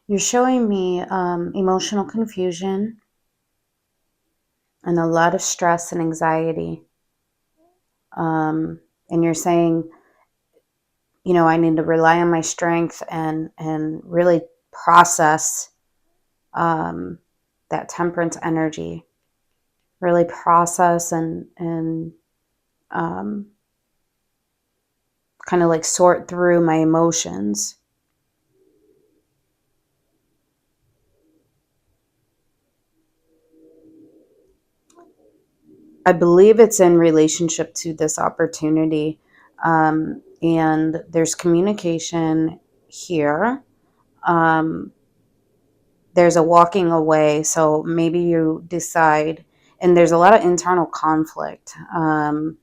You're showing me emotional confusion and a lot of stress and anxiety. And you're saying, you know, I need to rely on my strength and really process that temperance energy. Really process and kind of like sort through my emotions. I believe it's in relationship to this opportunity. And there's communication here. There's a walking away. So maybe you decide, and there's a lot of internal conflict. An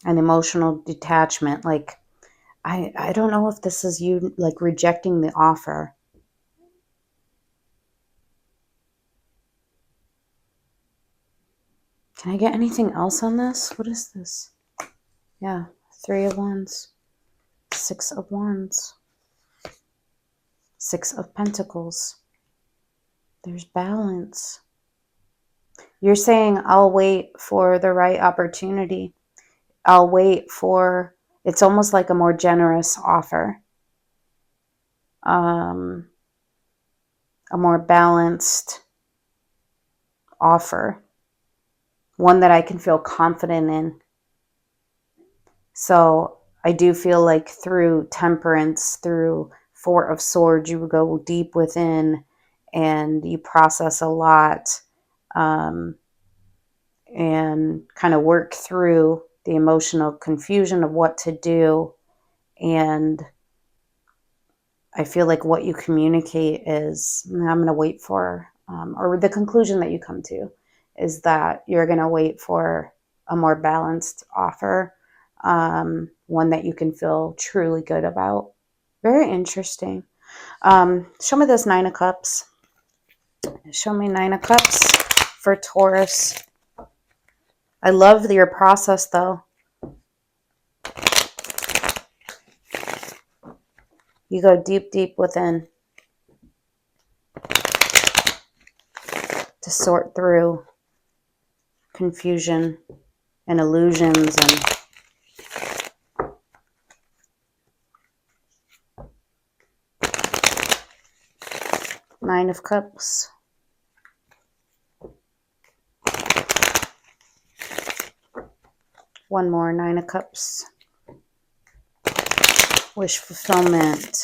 emotional detachment. Like, I don't know if this is you like rejecting the offer. Can I get anything else on this? What is this? Yeah, Three of Wands, Six of Wands, Six of Pentacles. There's balance. You're saying, I'll wait for the right opportunity. I'll wait for, it's almost like a more generous offer. A more balanced offer. One that I can feel confident in. So I do feel like through temperance, through Four of Swords, you go deep within and you process a lot and kind of work through the emotional confusion of what to do. And I feel like what you communicate is, I'm going to wait for, or the conclusion that you come to is that you're going to wait for a more balanced offer. One that you can feel truly good about. Very interesting. Show me this Nine of Cups. Show me Nine of Cups for Taurus. I love your process though. You go deep, deep within to sort through confusion and illusions and Nine of Cups. One more Nine of Cups. Wish fulfillment.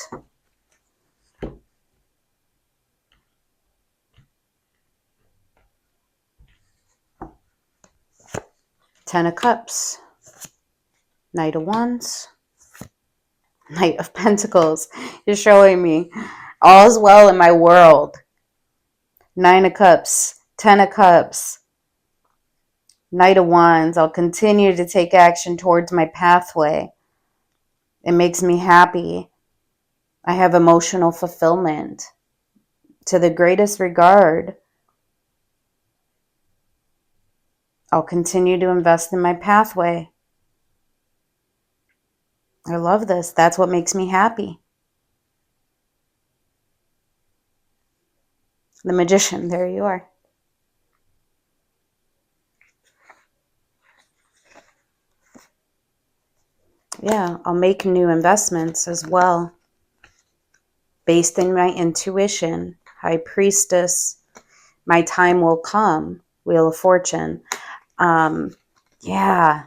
Ten of Cups. Knight of Wands. Knight of Pentacles. You're showing me all is well in my world. Nine of Cups. Ten of Cups. Knight of Wands. I'll continue to take action towards my pathway. It makes me happy. I have emotional fulfillment. To the greatest regard, I'll continue to invest in my pathway. I love this. That's what makes me happy. The Magician, there you are. Yeah, I'll make new investments as well, based in my intuition. High Priestess, my time will come. Wheel of Fortune. Yeah,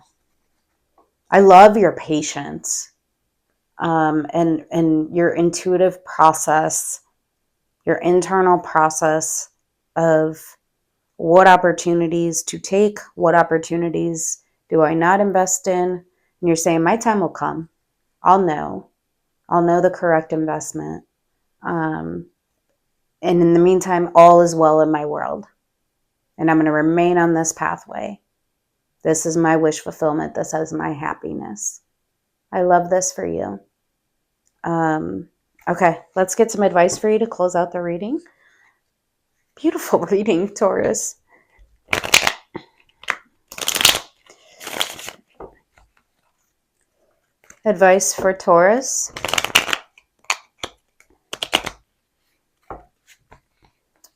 I love your patience, and your intuitive process, your internal process of what opportunities to take, what opportunities do I not invest in. And you're saying, my time will come. I'll know the correct investment. And in the meantime, all is well in my world. And I'm going to remain on this pathway. This is my wish fulfillment. This is my happiness. I love this for you. Okay, let's get some advice for you to close out the reading. Beautiful reading, Taurus. Advice for Taurus.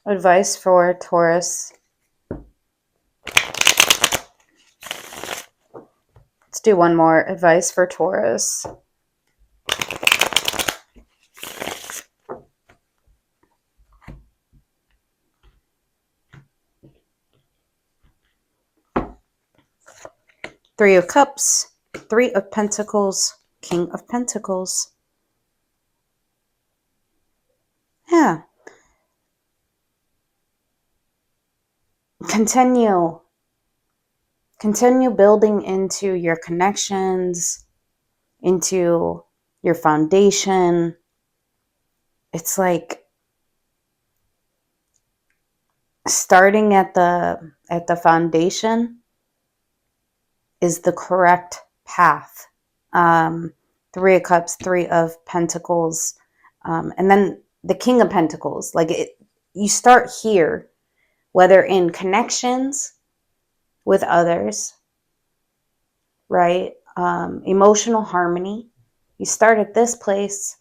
Advice for Taurus. Let's do one more. Advice for Taurus. Three of Cups, Three of Pentacles, King of Pentacles. Yeah. Continue building into your connections, into your foundation. It's like starting at the foundation is the correct path. Three of Cups, Three of Pentacles, and then the King of Pentacles. You start here, whether in connections with others, right? Emotional harmony. You start at this place,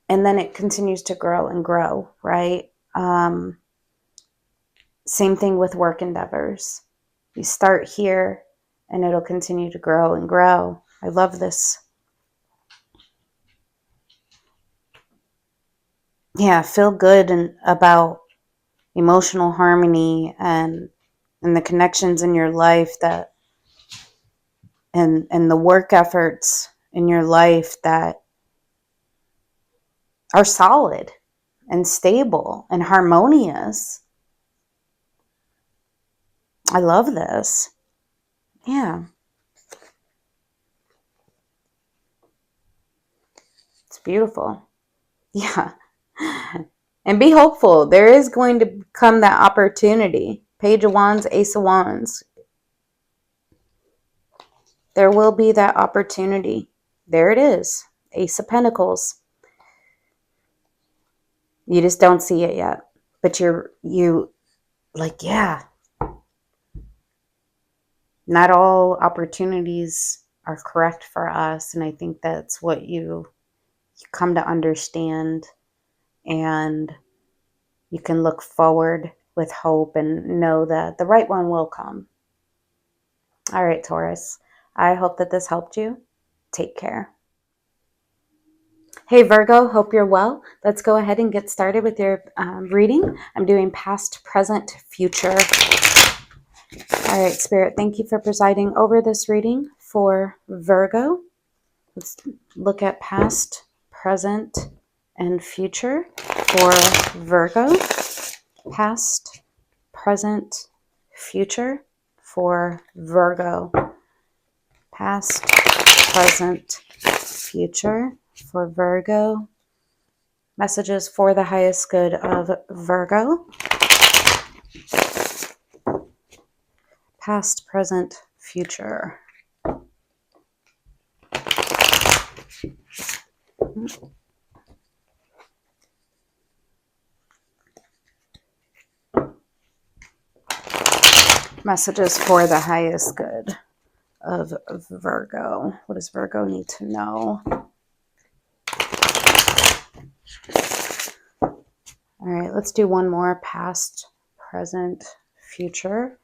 and then it continues to grow and grow, right? Same thing with work endeavors. You start here, and it'll continue to grow and grow. I love this. Yeah, feel good about emotional harmony and the connections in your life that and the work efforts in your life that are solid and stable and harmonious. I love this. Yeah. It's beautiful. Yeah. And be hopeful. There is going to come that opportunity. Page of Wands, Ace of Wands. There will be that opportunity. There it is. Ace of Pentacles. You just don't see it yet. But you like, yeah. Not all opportunities are correct for us. And I think that's what you come to understand. And you can look forward with hope and know that the right one will come. All right, Taurus. I hope that this helped you. Take care. Hey, Virgo. Hope you're well. Let's go ahead and get started with your reading. I'm doing past, present, future. All right, Spirit. Thank you for presiding over this reading for Virgo. Let's look at past, present, and future for Virgo. Past, present, future for Virgo. Past, present, future for Virgo. Messages for the highest good of Virgo. Past, present, future. Messages for the highest good of Virgo. What does Virgo need to know? All right, let's do one more. Past, present, future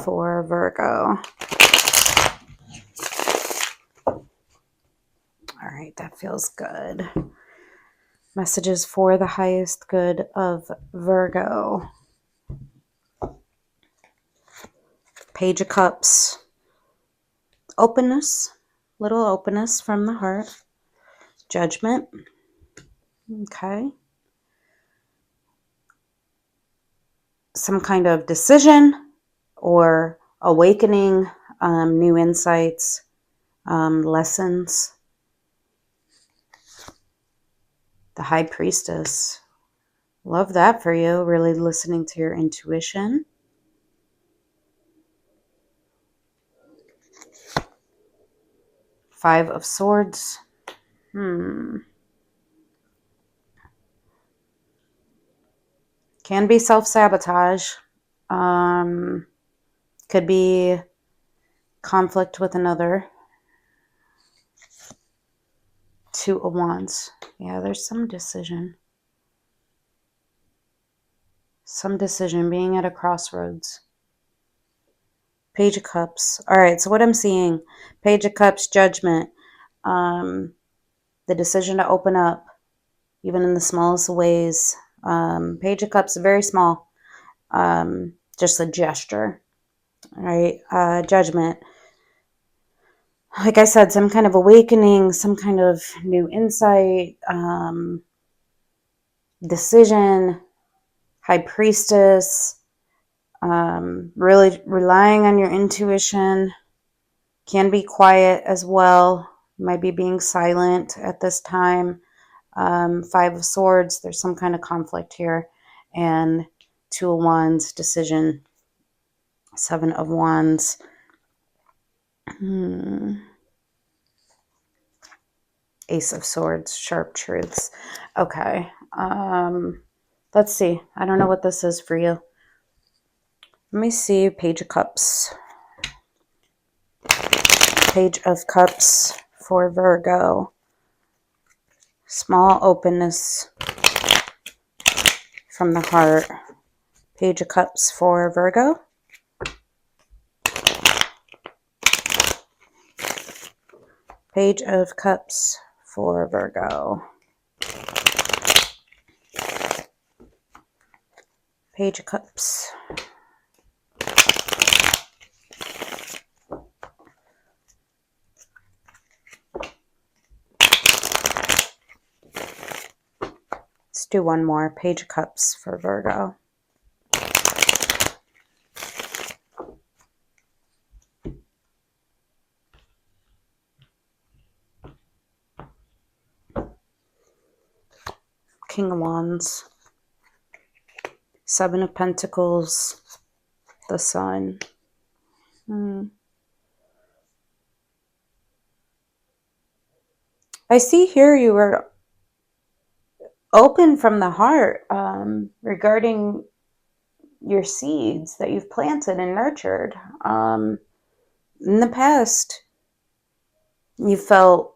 for Virgo. All right, that feels good. Messages for the highest good of Virgo. Page of Cups. Openness. Little openness from the heart. Judgment. Okay. Some kind of decision or awakening, new insights, lessons. The High Priestess. Love that for you. Really listening to your intuition. Five of Swords. Can be self-sabotage. Could be conflict with another. Two of Wands. Yeah, there's some decision. Some decision, being at a crossroads. Page of Cups. All right, so what I'm seeing, Page of Cups, Judgment. The decision to open up, even in the smallest ways. Page of Cups, very small. Just a gesture. All right, Judgment. Like I said, some kind of awakening, some kind of new insight, decision. High Priestess. Really relying on your intuition. Can be quiet as well. Might be being silent at this time. Five of Swords. There's some kind of conflict here. And Two of Wands. Decision. Seven of Wands. Ace of Swords. Sharp truths. Okay. Let's see. I don't know what this is for you. Let me see. Page of Cups. Page of Cups for Virgo. Small openness from the heart. Page of Cups for Virgo. Page of Cups for Virgo. Page of Cups. Let's do one more. Page of Cups for Virgo. King of Wands. Seven of Pentacles. The Sun. I see here you were open from the heart regarding your seeds that you've planted and nurtured. In the past, you felt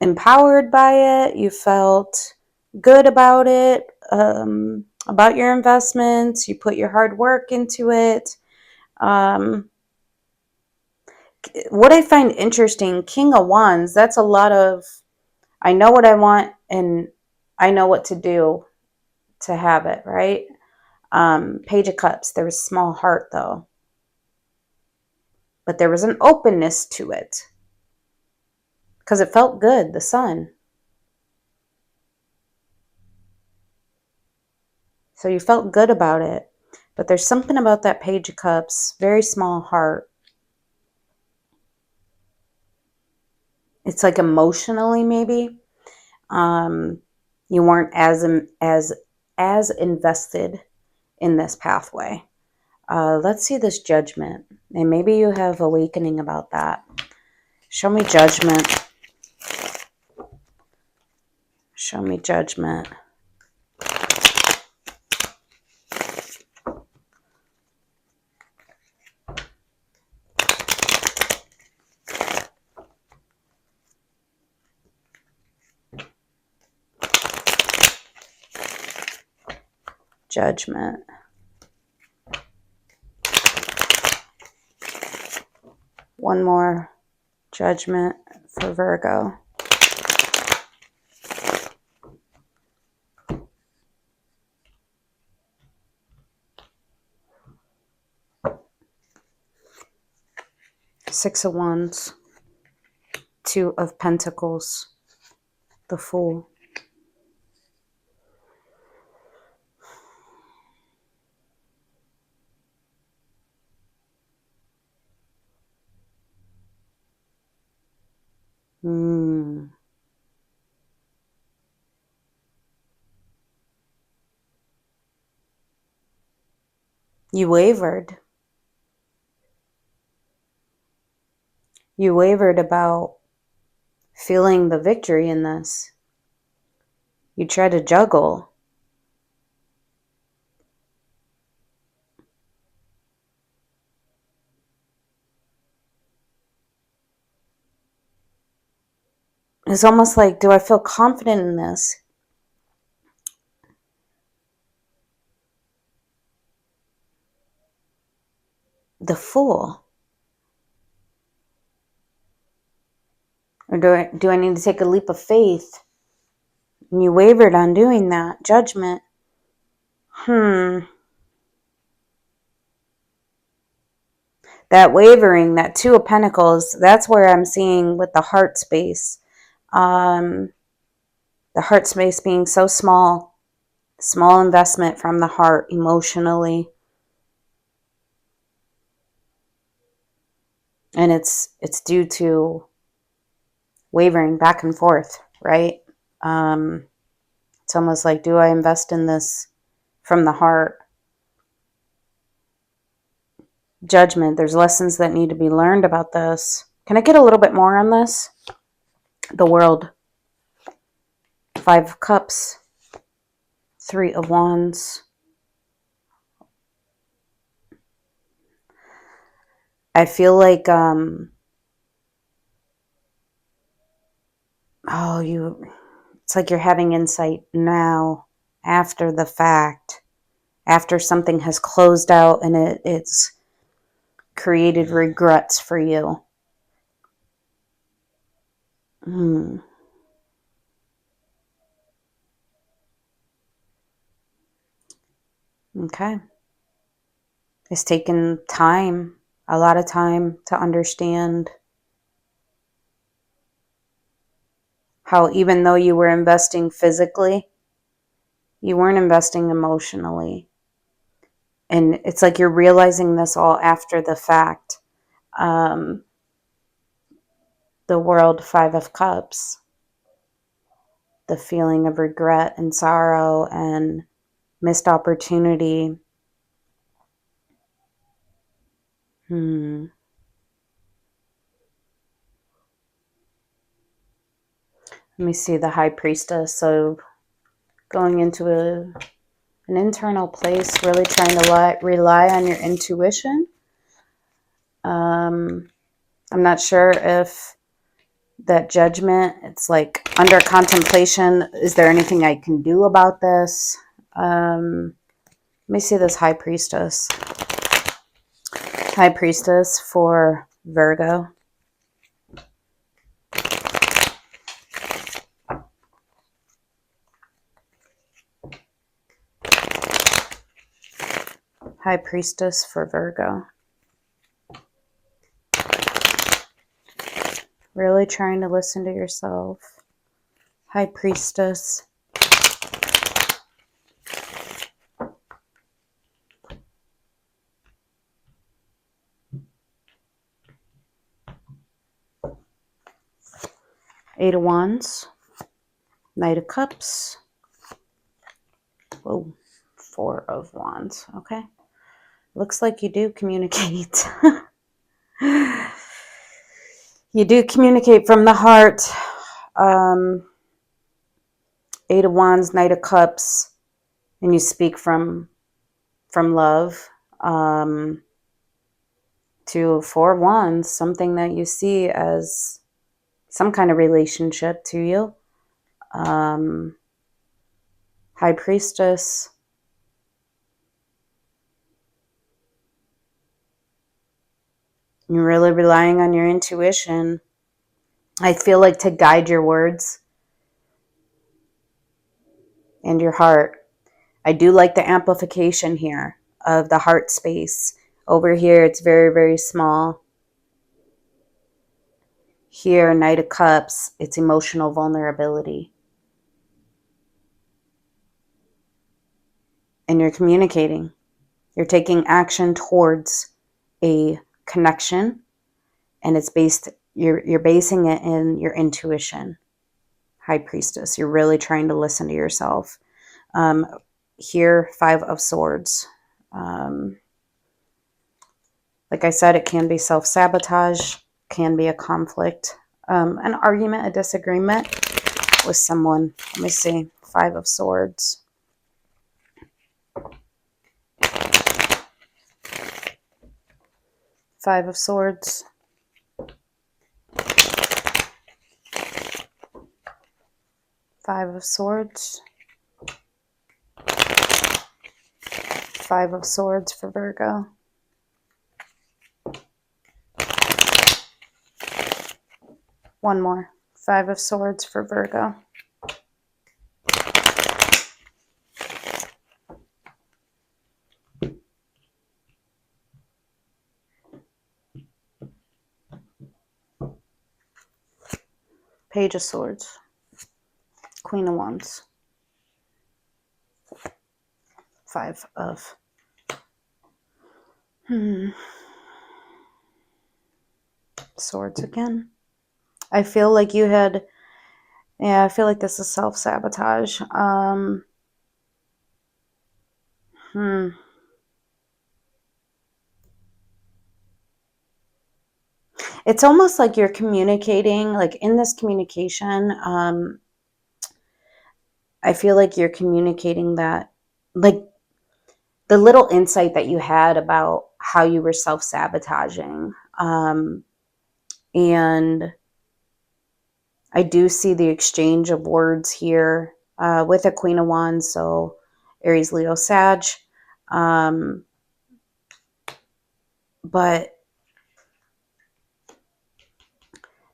empowered by it. You felt good about it, about your investments. You put your hard work into it. What I find interesting, King of Wands, that's a lot of, I know what I want and I know what to do to have it, right? Page of Cups, there was a small heart though. But there was an openness to it. Because it felt good, the Sun. So you felt good about it. But there's something about that Page of Cups, very small heart. It's like emotionally maybe. You weren't as invested in this pathway. Let's see this Judgment. And maybe you have awakening about that. Show me Judgment. Show me Judgment. Judgment. One more. Judgment for Virgo. Six of Wands. Two of Pentacles. The Fool. You wavered. You wavered about feeling the victory in this. You tried to juggle. It's almost like, do I feel confident in this? The Fool. Or do I need to take a leap of faith? And you wavered on doing that. Judgment. That wavering, that Two of Pentacles, that's where I'm seeing with the heart space. The heart space being so small. Small investment from the heart emotionally. And it's due to wavering back and forth, right? It's almost like, do I invest in this from the heart? Judgment. There's lessons that need to be learned about this. Can I get a little bit more on this? The World. Five of Cups. Three of Wands. I feel like, it's like you're having insight now, after the fact, after something has closed out and it's created regrets for you. Okay. It's taken time, a lot of time, to understand how even though you were investing physically, you weren't investing emotionally. And it's like you're realizing this all after the fact. The World, Five of Cups. The feeling of regret and sorrow and missed opportunity. Let me see the High Priestess. So going into an internal place, really trying to rely on your intuition. I'm not sure if that Judgment, it's like under contemplation. Is there anything I can do about this? Let me see this High Priestess. High Priestess for Virgo. High Priestess for Virgo. Really trying to listen to yourself. High Priestess. Eight of Wands. Knight of Cups. Whoa. Four of Wands. Okay. Looks like you do communicate. You do communicate from the heart. Eight of Wands, Knight of Cups, and you speak from love. To Four of Wands, something that you see as some kind of relationship to you. High Priestess. You're really relying on your intuition. I feel like to guide your words and your heart. I do like the amplification here of the heart space. Over here, it's very, very small. Here, Knight of Cups, it's emotional vulnerability. And you're communicating. You're taking action towards a connection, and it's based, you're basing it in your intuition. High Priestess, you're really trying to listen to yourself. Here, Five of Swords. Like I said, it can be self-sabotage, can be a conflict, an argument, a disagreement with someone. Let me see. Five of Swords. Five of Swords. Five of Swords. Five of Swords for Virgo. One more. Five of Swords for Virgo. Page of Swords. Queen of Wands. Five of Swords again. I feel like you had, yeah, I feel like this is self-sabotage. It's almost like you're communicating, like in this communication, I feel like you're communicating that, like the little insight that you had about how you were self-sabotaging. And I do see the exchange of words here with a Queen of Wands, so Aries, Leo, Sag. But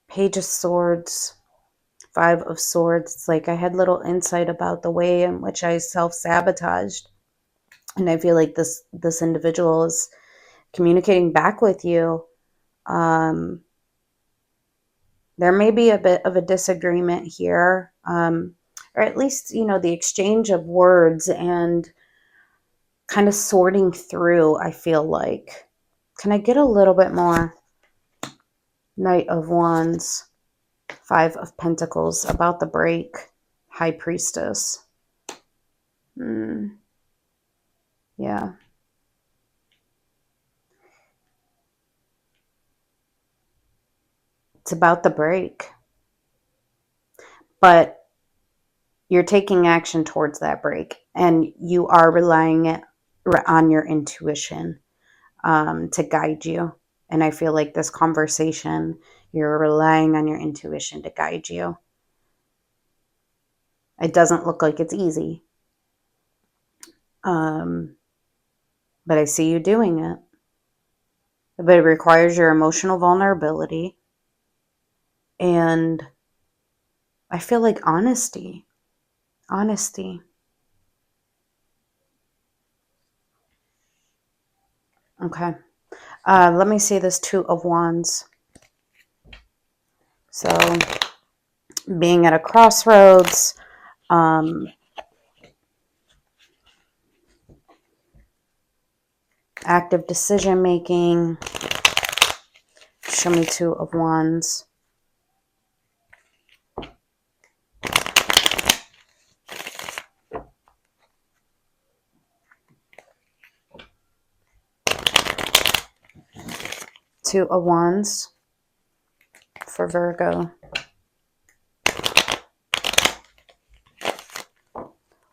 Page of Swords, Five of Swords, it's like I had little insight about the way in which I self-sabotaged. And I feel like this individual is communicating back with you. There may be a bit of a disagreement here, or at least, you know, the exchange of words and kind of sorting through, I feel like. Can I get a little bit more? Knight of Wands, Five of Pentacles, about the break, High Priestess. Yeah. It's about the break. But you're taking action towards that break, and you are relying on your intuition to guide you. And I feel like this conversation, you're relying on your intuition to guide you. It doesn't look like it's easy. But I see you doing it. But it requires your emotional vulnerability. And I feel like honesty. Honesty. Okay. Let me see this Two of Wands. So, being at a crossroads, active decision making. Show me Two of Wands. Two of Wands for Virgo.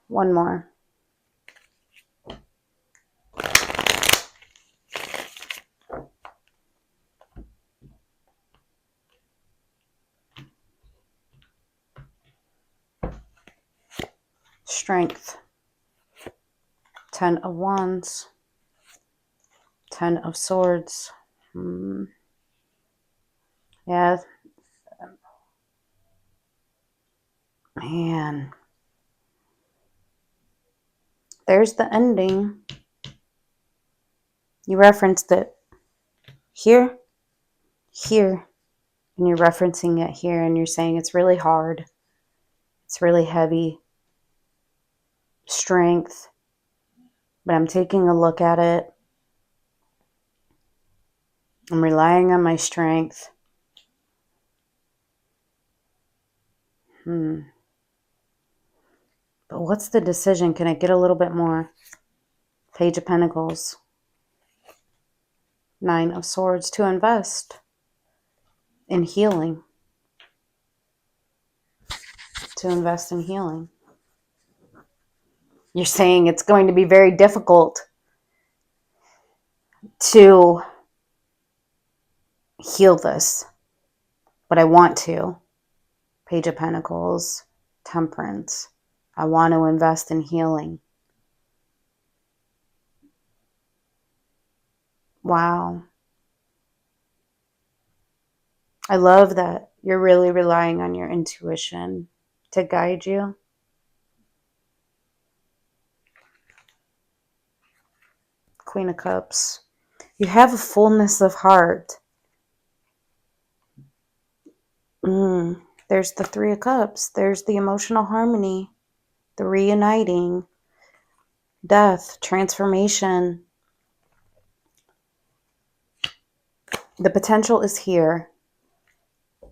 One more. Strength. Ten of Wands. Ten of Swords. Yeah. Man. There's the ending. You referenced it here, here, and you're referencing it here, and you're saying it's really hard. It's really heavy. Strength. But I'm taking a look at it. I'm relying on my strength. But what's the decision? Can I get a little bit more? Page of Pentacles. 9 of Swords. To invest in healing. To invest in healing. You're saying it's going to be very difficult to heal this, but I want to. Page of Pentacles, Temperance. I want to invest in healing. Wow. I love that you're really relying on your intuition to guide you. Queen of Cups. You have a fullness of heart. There's the Three of Cups. There's the emotional harmony, the reuniting, death, transformation. The potential is here.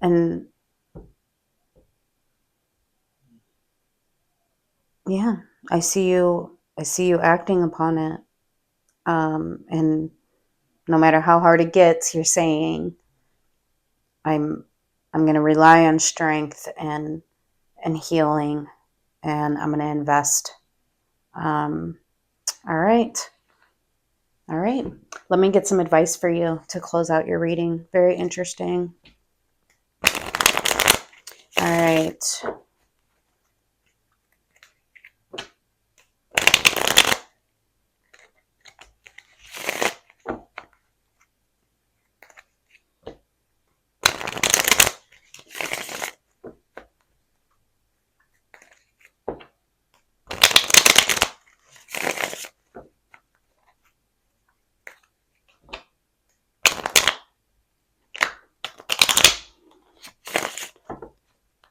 And yeah, I see you acting upon it. And no matter how hard it gets, you're saying, I'm going to rely on strength and healing, and I'm going to invest. All right. Let me get some advice for you to close out your reading. Very interesting. All right.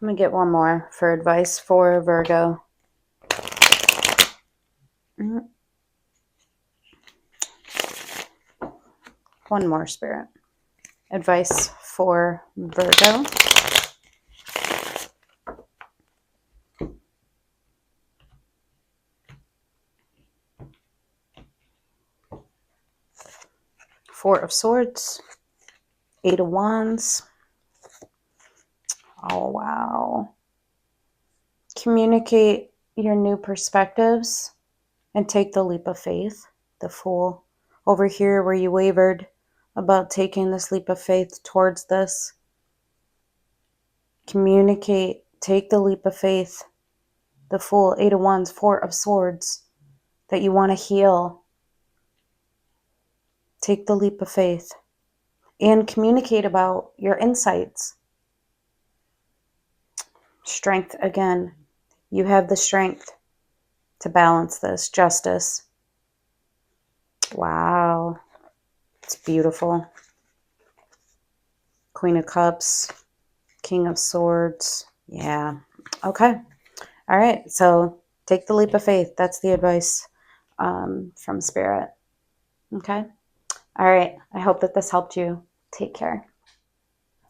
Let me get one more for advice for Virgo. One more, Spirit. Advice for Virgo. Four of Swords. 8 of Wands. Oh, wow. Communicate your new perspectives and take the leap of faith. The Fool. Over here where you wavered about taking this leap of faith towards this. Communicate. Take the leap of faith. The Fool. 8 of Wands. 4 of Swords. That you want to heal. Take the leap of faith. And communicate about your insights. Strength again. You have the strength to balance this. Justice. Wow. It's beautiful. Queen of Cups. King of Swords. Yeah. Okay. All right. So take the leap of faith. That's the advice from Spirit. Okay. All right. I hope that this helped you. Take care.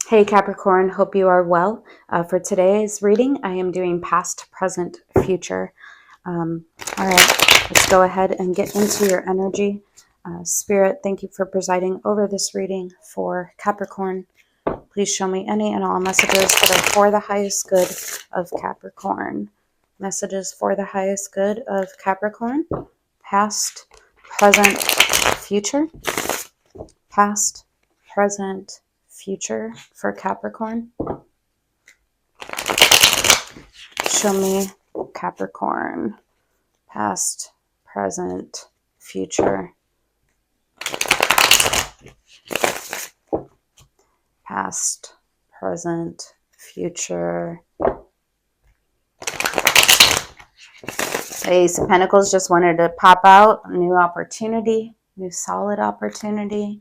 Hey Capricorn, hope you are well. For today's reading, I am doing past, present, future. All right, let's go ahead and get into your energy. Spirit, thank you for presiding over this reading for Capricorn. Please show me any and all messages that are for the highest good of Capricorn. Messages for the highest good of Capricorn. Past, present, future. Past, present, future for Capricorn. Show me Capricorn. Past, present, future. Past, present, future. Ace of Pentacles just wanted to pop out. A new opportunity, new solid opportunity.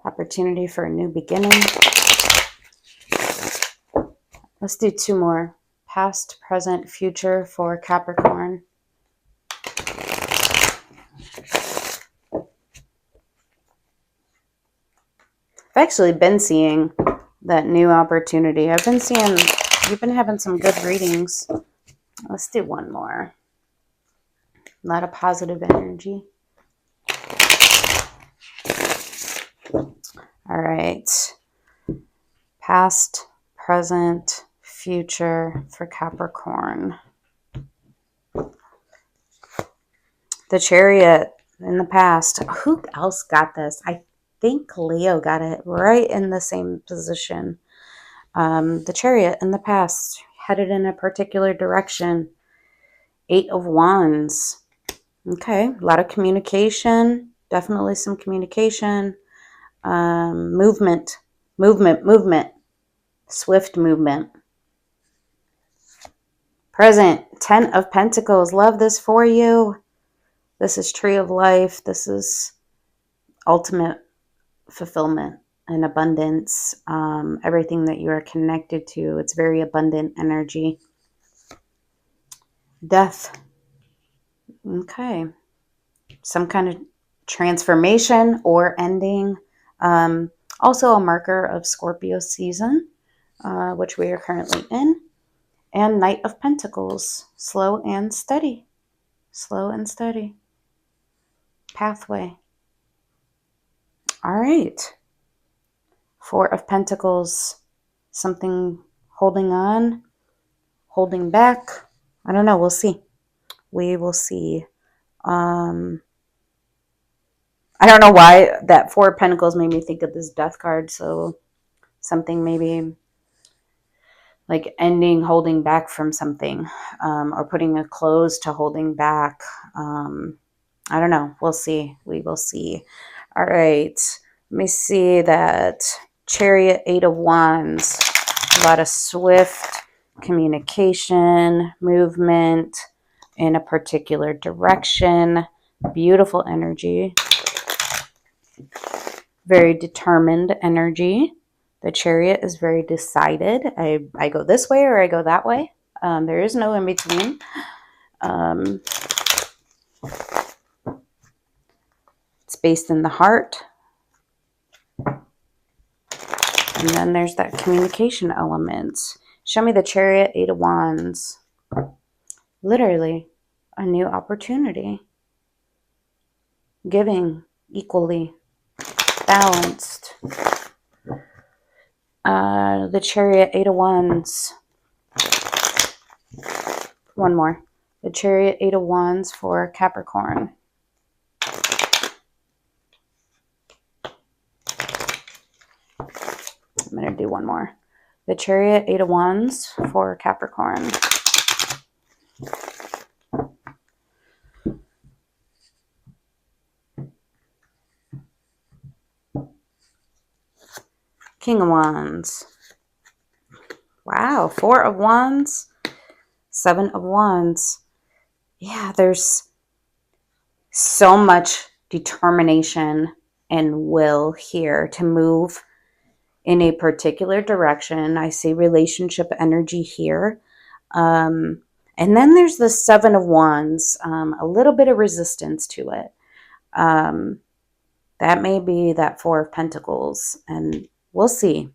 Opportunity for a new beginning. Let's do two more. Past, present, future for Capricorn. I've actually been seeing that new opportunity. I've been seeing, you've been having some good readings. Let's do one more. A lot of positive energy. All right. Past, present, future for Capricorn. The Chariot in the past. Who else got this? I think Leo got it right in the same position. The Chariot in the past, headed in a particular direction. 8 of Wands. Okay, a lot of communication. Definitely some communication. Movement. Swift movement. Present, 10 of Pentacles. Love this for you. This is Tree of Life. This is ultimate fulfillment and abundance. Everything that you are connected to. It's very abundant energy. Death. Okay. Some kind of transformation or ending. Also a marker of Scorpio season, which we are currently in. And Knight of Pentacles. Slow and steady. Slow and steady. Pathway. All right. 4 of Pentacles. Something holding on, holding back. I don't know. We'll see. We will see. I don't know why that 4 of Pentacles made me think of this Death card. So something maybe like ending, holding back from something, or putting a close to holding back. I don't know. We'll see. We will see. All right. Let me see that Chariot, 8 of Wands. A lot of swift communication, movement in a particular direction. Beautiful energy. Very determined energy. The Chariot is very decided. I go this way or I go that way. There is no in between. It's based in the heart. And then there's that communication element. Show me the Chariot, 8 of Wands. Literally, a new opportunity. Giving equally. Balanced. The Chariot, 8 of Wands. One more. The Chariot, 8 of Wands for Capricorn. I'm going to do one more. The Chariot, 8 of Wands for Capricorn. King of Wands. Wow, 4 of Wands, 7 of Wands. Yeah, there's so much determination and will here to move in a particular direction. I see relationship energy here. And then there's the 7 of Wands, a little bit of resistance to it. That may be that 4 of Pentacles, and we'll see.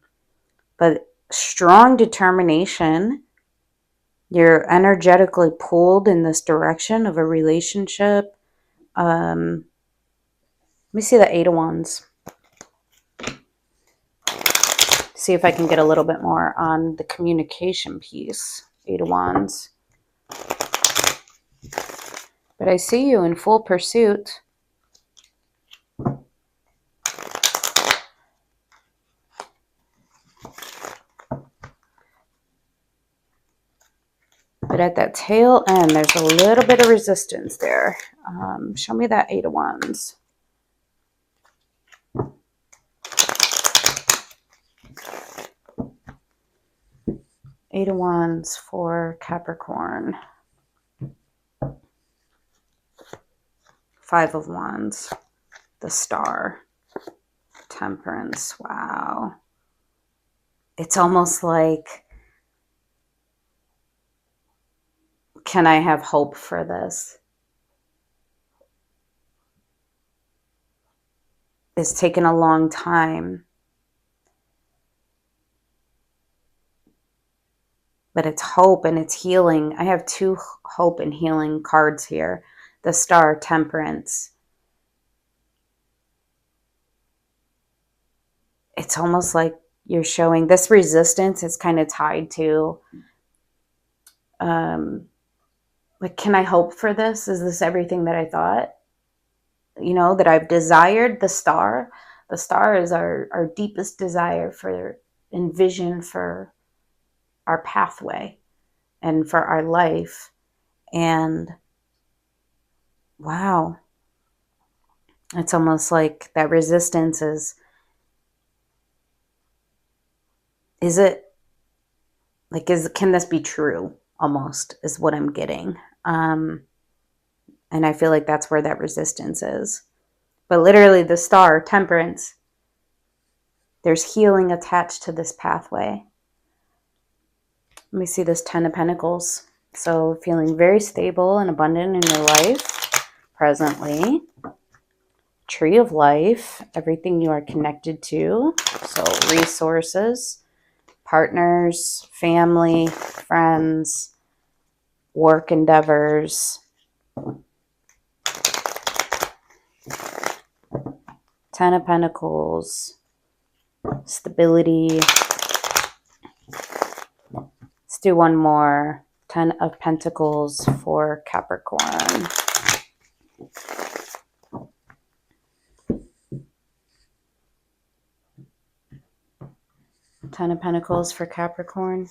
But strong determination. You're energetically pulled in this direction of a relationship. Let me see the 8 of Wands. See if I can get a little bit more on the communication piece. 8 of Wands. But I see you in full pursuit. But at that tail end, there's a little bit of resistance there. Show me that 8 of Wands. Eight of Wands for Capricorn. Five of Wands. The Star. Temperance. Wow. It's almost like, can I have hope for this? It's taken a long time. But it's hope and it's healing. I have two hope and healing cards here. The Star, Temperance. It's almost like you're showing this resistance is kind of tied to, like, can I hope for this? Is this everything that I thought? You know, that I've desired? The Star. The Star is our deepest desire for and vision for our pathway and for our life. And wow, it's almost like that resistance is it like, can this be true? Almost is what I'm getting. And I feel like that's where that resistance is. But literally the Star, Temperance, there's healing attached to this pathway. Let me see this Ten of Pentacles. So feeling very stable and abundant in your life presently. Tree of Life, everything you are connected to. So resources, partners, family, friends, work endeavors. Ten of Pentacles, stability. Let's do one more. Ten of Pentacles for Capricorn. Ten of Pentacles for Capricorn.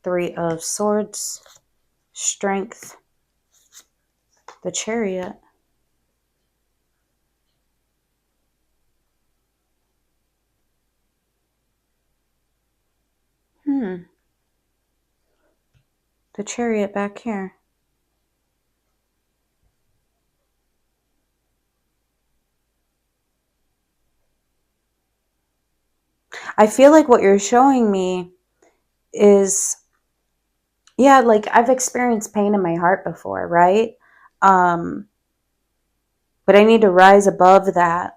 Three of Swords, strength, the Chariot. The Chariot back here. I feel like what you're showing me is, yeah, like I've experienced pain in my heart before, right? But I need to rise above that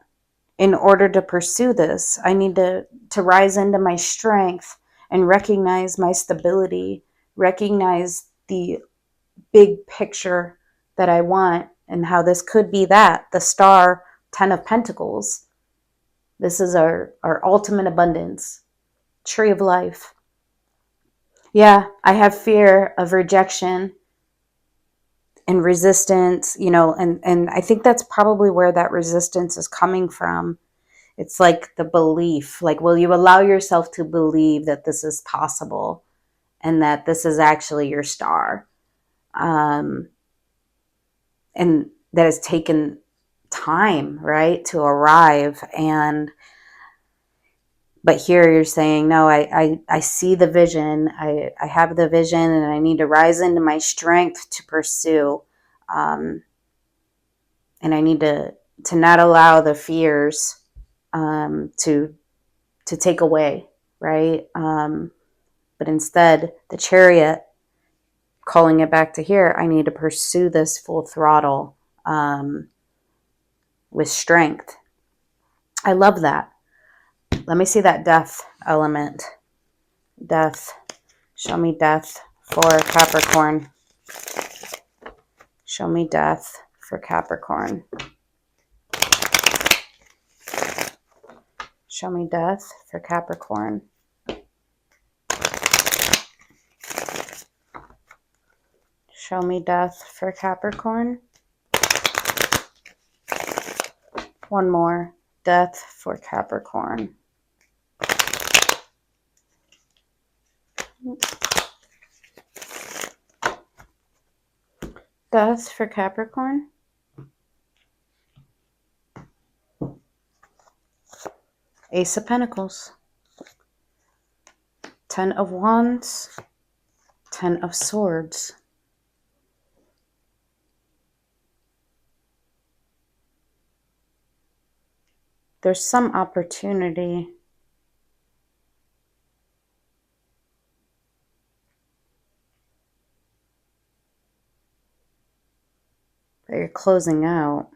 in order to pursue this. I need to rise into my strength and recognize my stability, recognize the big picture that I want and how this could be that. The Star, Ten of Pentacles. This is our ultimate abundance. Tree of Life. Yeah, I have fear of rejection and resistance, you know, and I think that's probably where that resistance is coming from. It's like the belief, like, will you allow yourself to believe that this is possible and that this is actually your star? And that has taken time, right, to arrive. But here you're saying, no, I see the vision. I have the vision and I need to rise into my strength to pursue. And I need to not allow the fears to take away, right? But instead, the Chariot, calling it back to here, I need to pursue this full throttle with strength. I love that. Let me see that Death element. Death. Show me Death for Capricorn. Show me Death for Capricorn. Show me Death for Capricorn. Show me Death for Capricorn. One more. Death for Capricorn. Death for Capricorn. Ace of Pentacles. Ten of Wands. Ten of Swords. There's some opportunity. That you're closing out.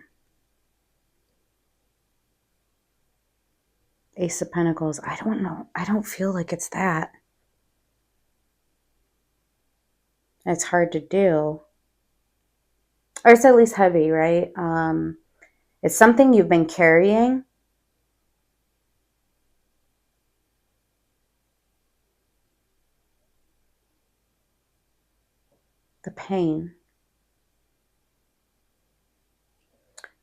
Ace of Pentacles. I don't know. I don't feel like it's that. It's hard to do. Or it's at least heavy, right? It's something you've been carrying. The pain.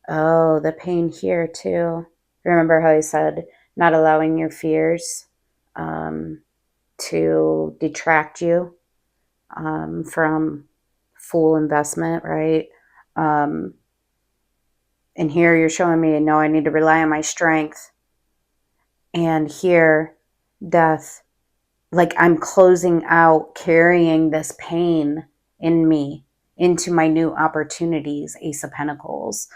Oh, the pain here too. Remember how I said not allowing your fears to detract you from full investment, right? And here you're showing me, no, I need to rely on my strength. And here, death, like I'm closing out, carrying this pain in me into my new opportunities, Ace of Pentacles.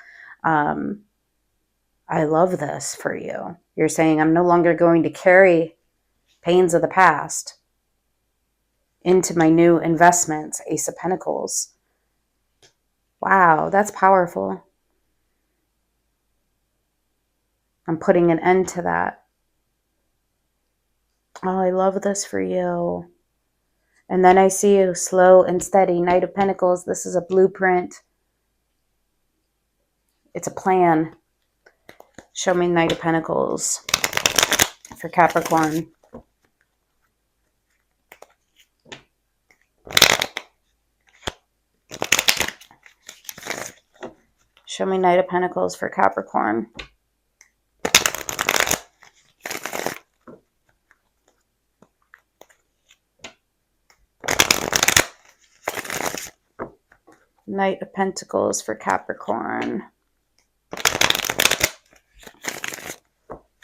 I love this for you. You're saying I'm no longer going to carry pains of the past into my new investments, Ace of Pentacles. Wow, that's powerful. I'm putting an end to that. Oh, I love this for you. And then I see you slow and steady. Knight of Pentacles. This is a blueprint. It's a plan. Show me Knight of Pentacles for Capricorn. Show me Knight of Pentacles for Capricorn. Knight of Pentacles for Capricorn.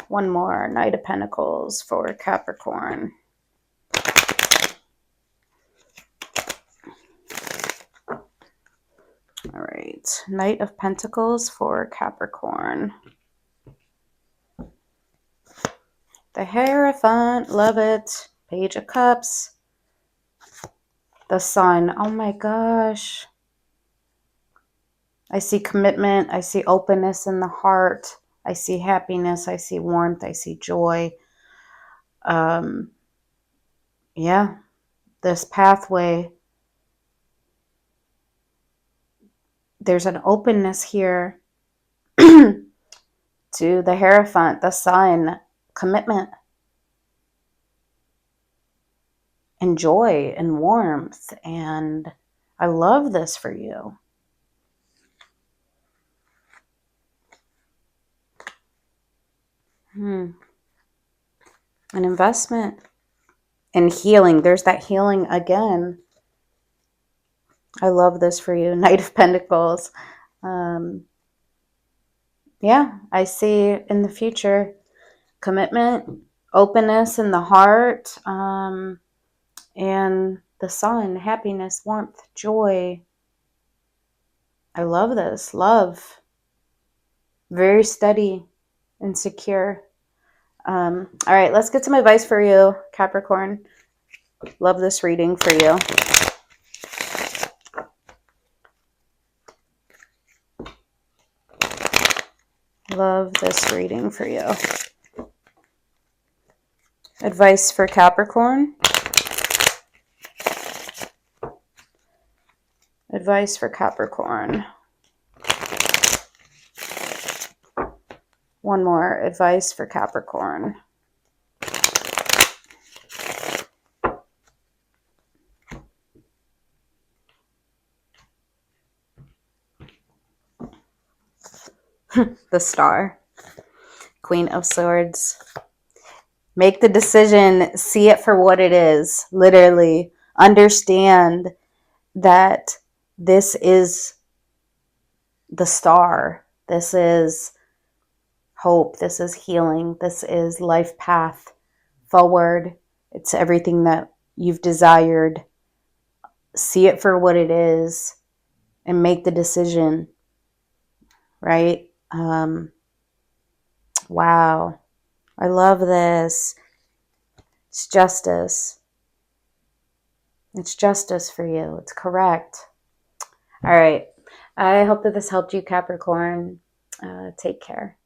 One more. Knight of Pentacles for Capricorn. All right. Knight of Pentacles for Capricorn. The Hierophant. Love it. Page of Cups. The Sun. Oh my gosh. I see commitment. I see openness in the heart. I see happiness. I see warmth. I see joy. Yeah, this pathway. There's an openness here to the Hierophant, the Sun, commitment and joy and warmth. And I love this for you. An investment and healing. There's that healing again. I love this for you. Knight of Pentacles. Yeah, I see in the future commitment, openness in the heart, and the Sun, happiness, warmth, joy. I love this. Love. Very steady and secure. All right, let's get some advice for you, Capricorn. Love this reading for you. Love this reading for you. Advice for Capricorn. Advice for Capricorn. One more. Advice for Capricorn. The Star. Queen of Swords. Make the decision. See it for what it is. Literally. Understand that this is the star. This is hope. This is healing. This is life path forward. It's everything that you've desired. see it for what it is and make the decision, right? Wow. I love this. It's justice. It's justice for you. It's correct. All right. I hope that this helped you, Capricorn. Take care.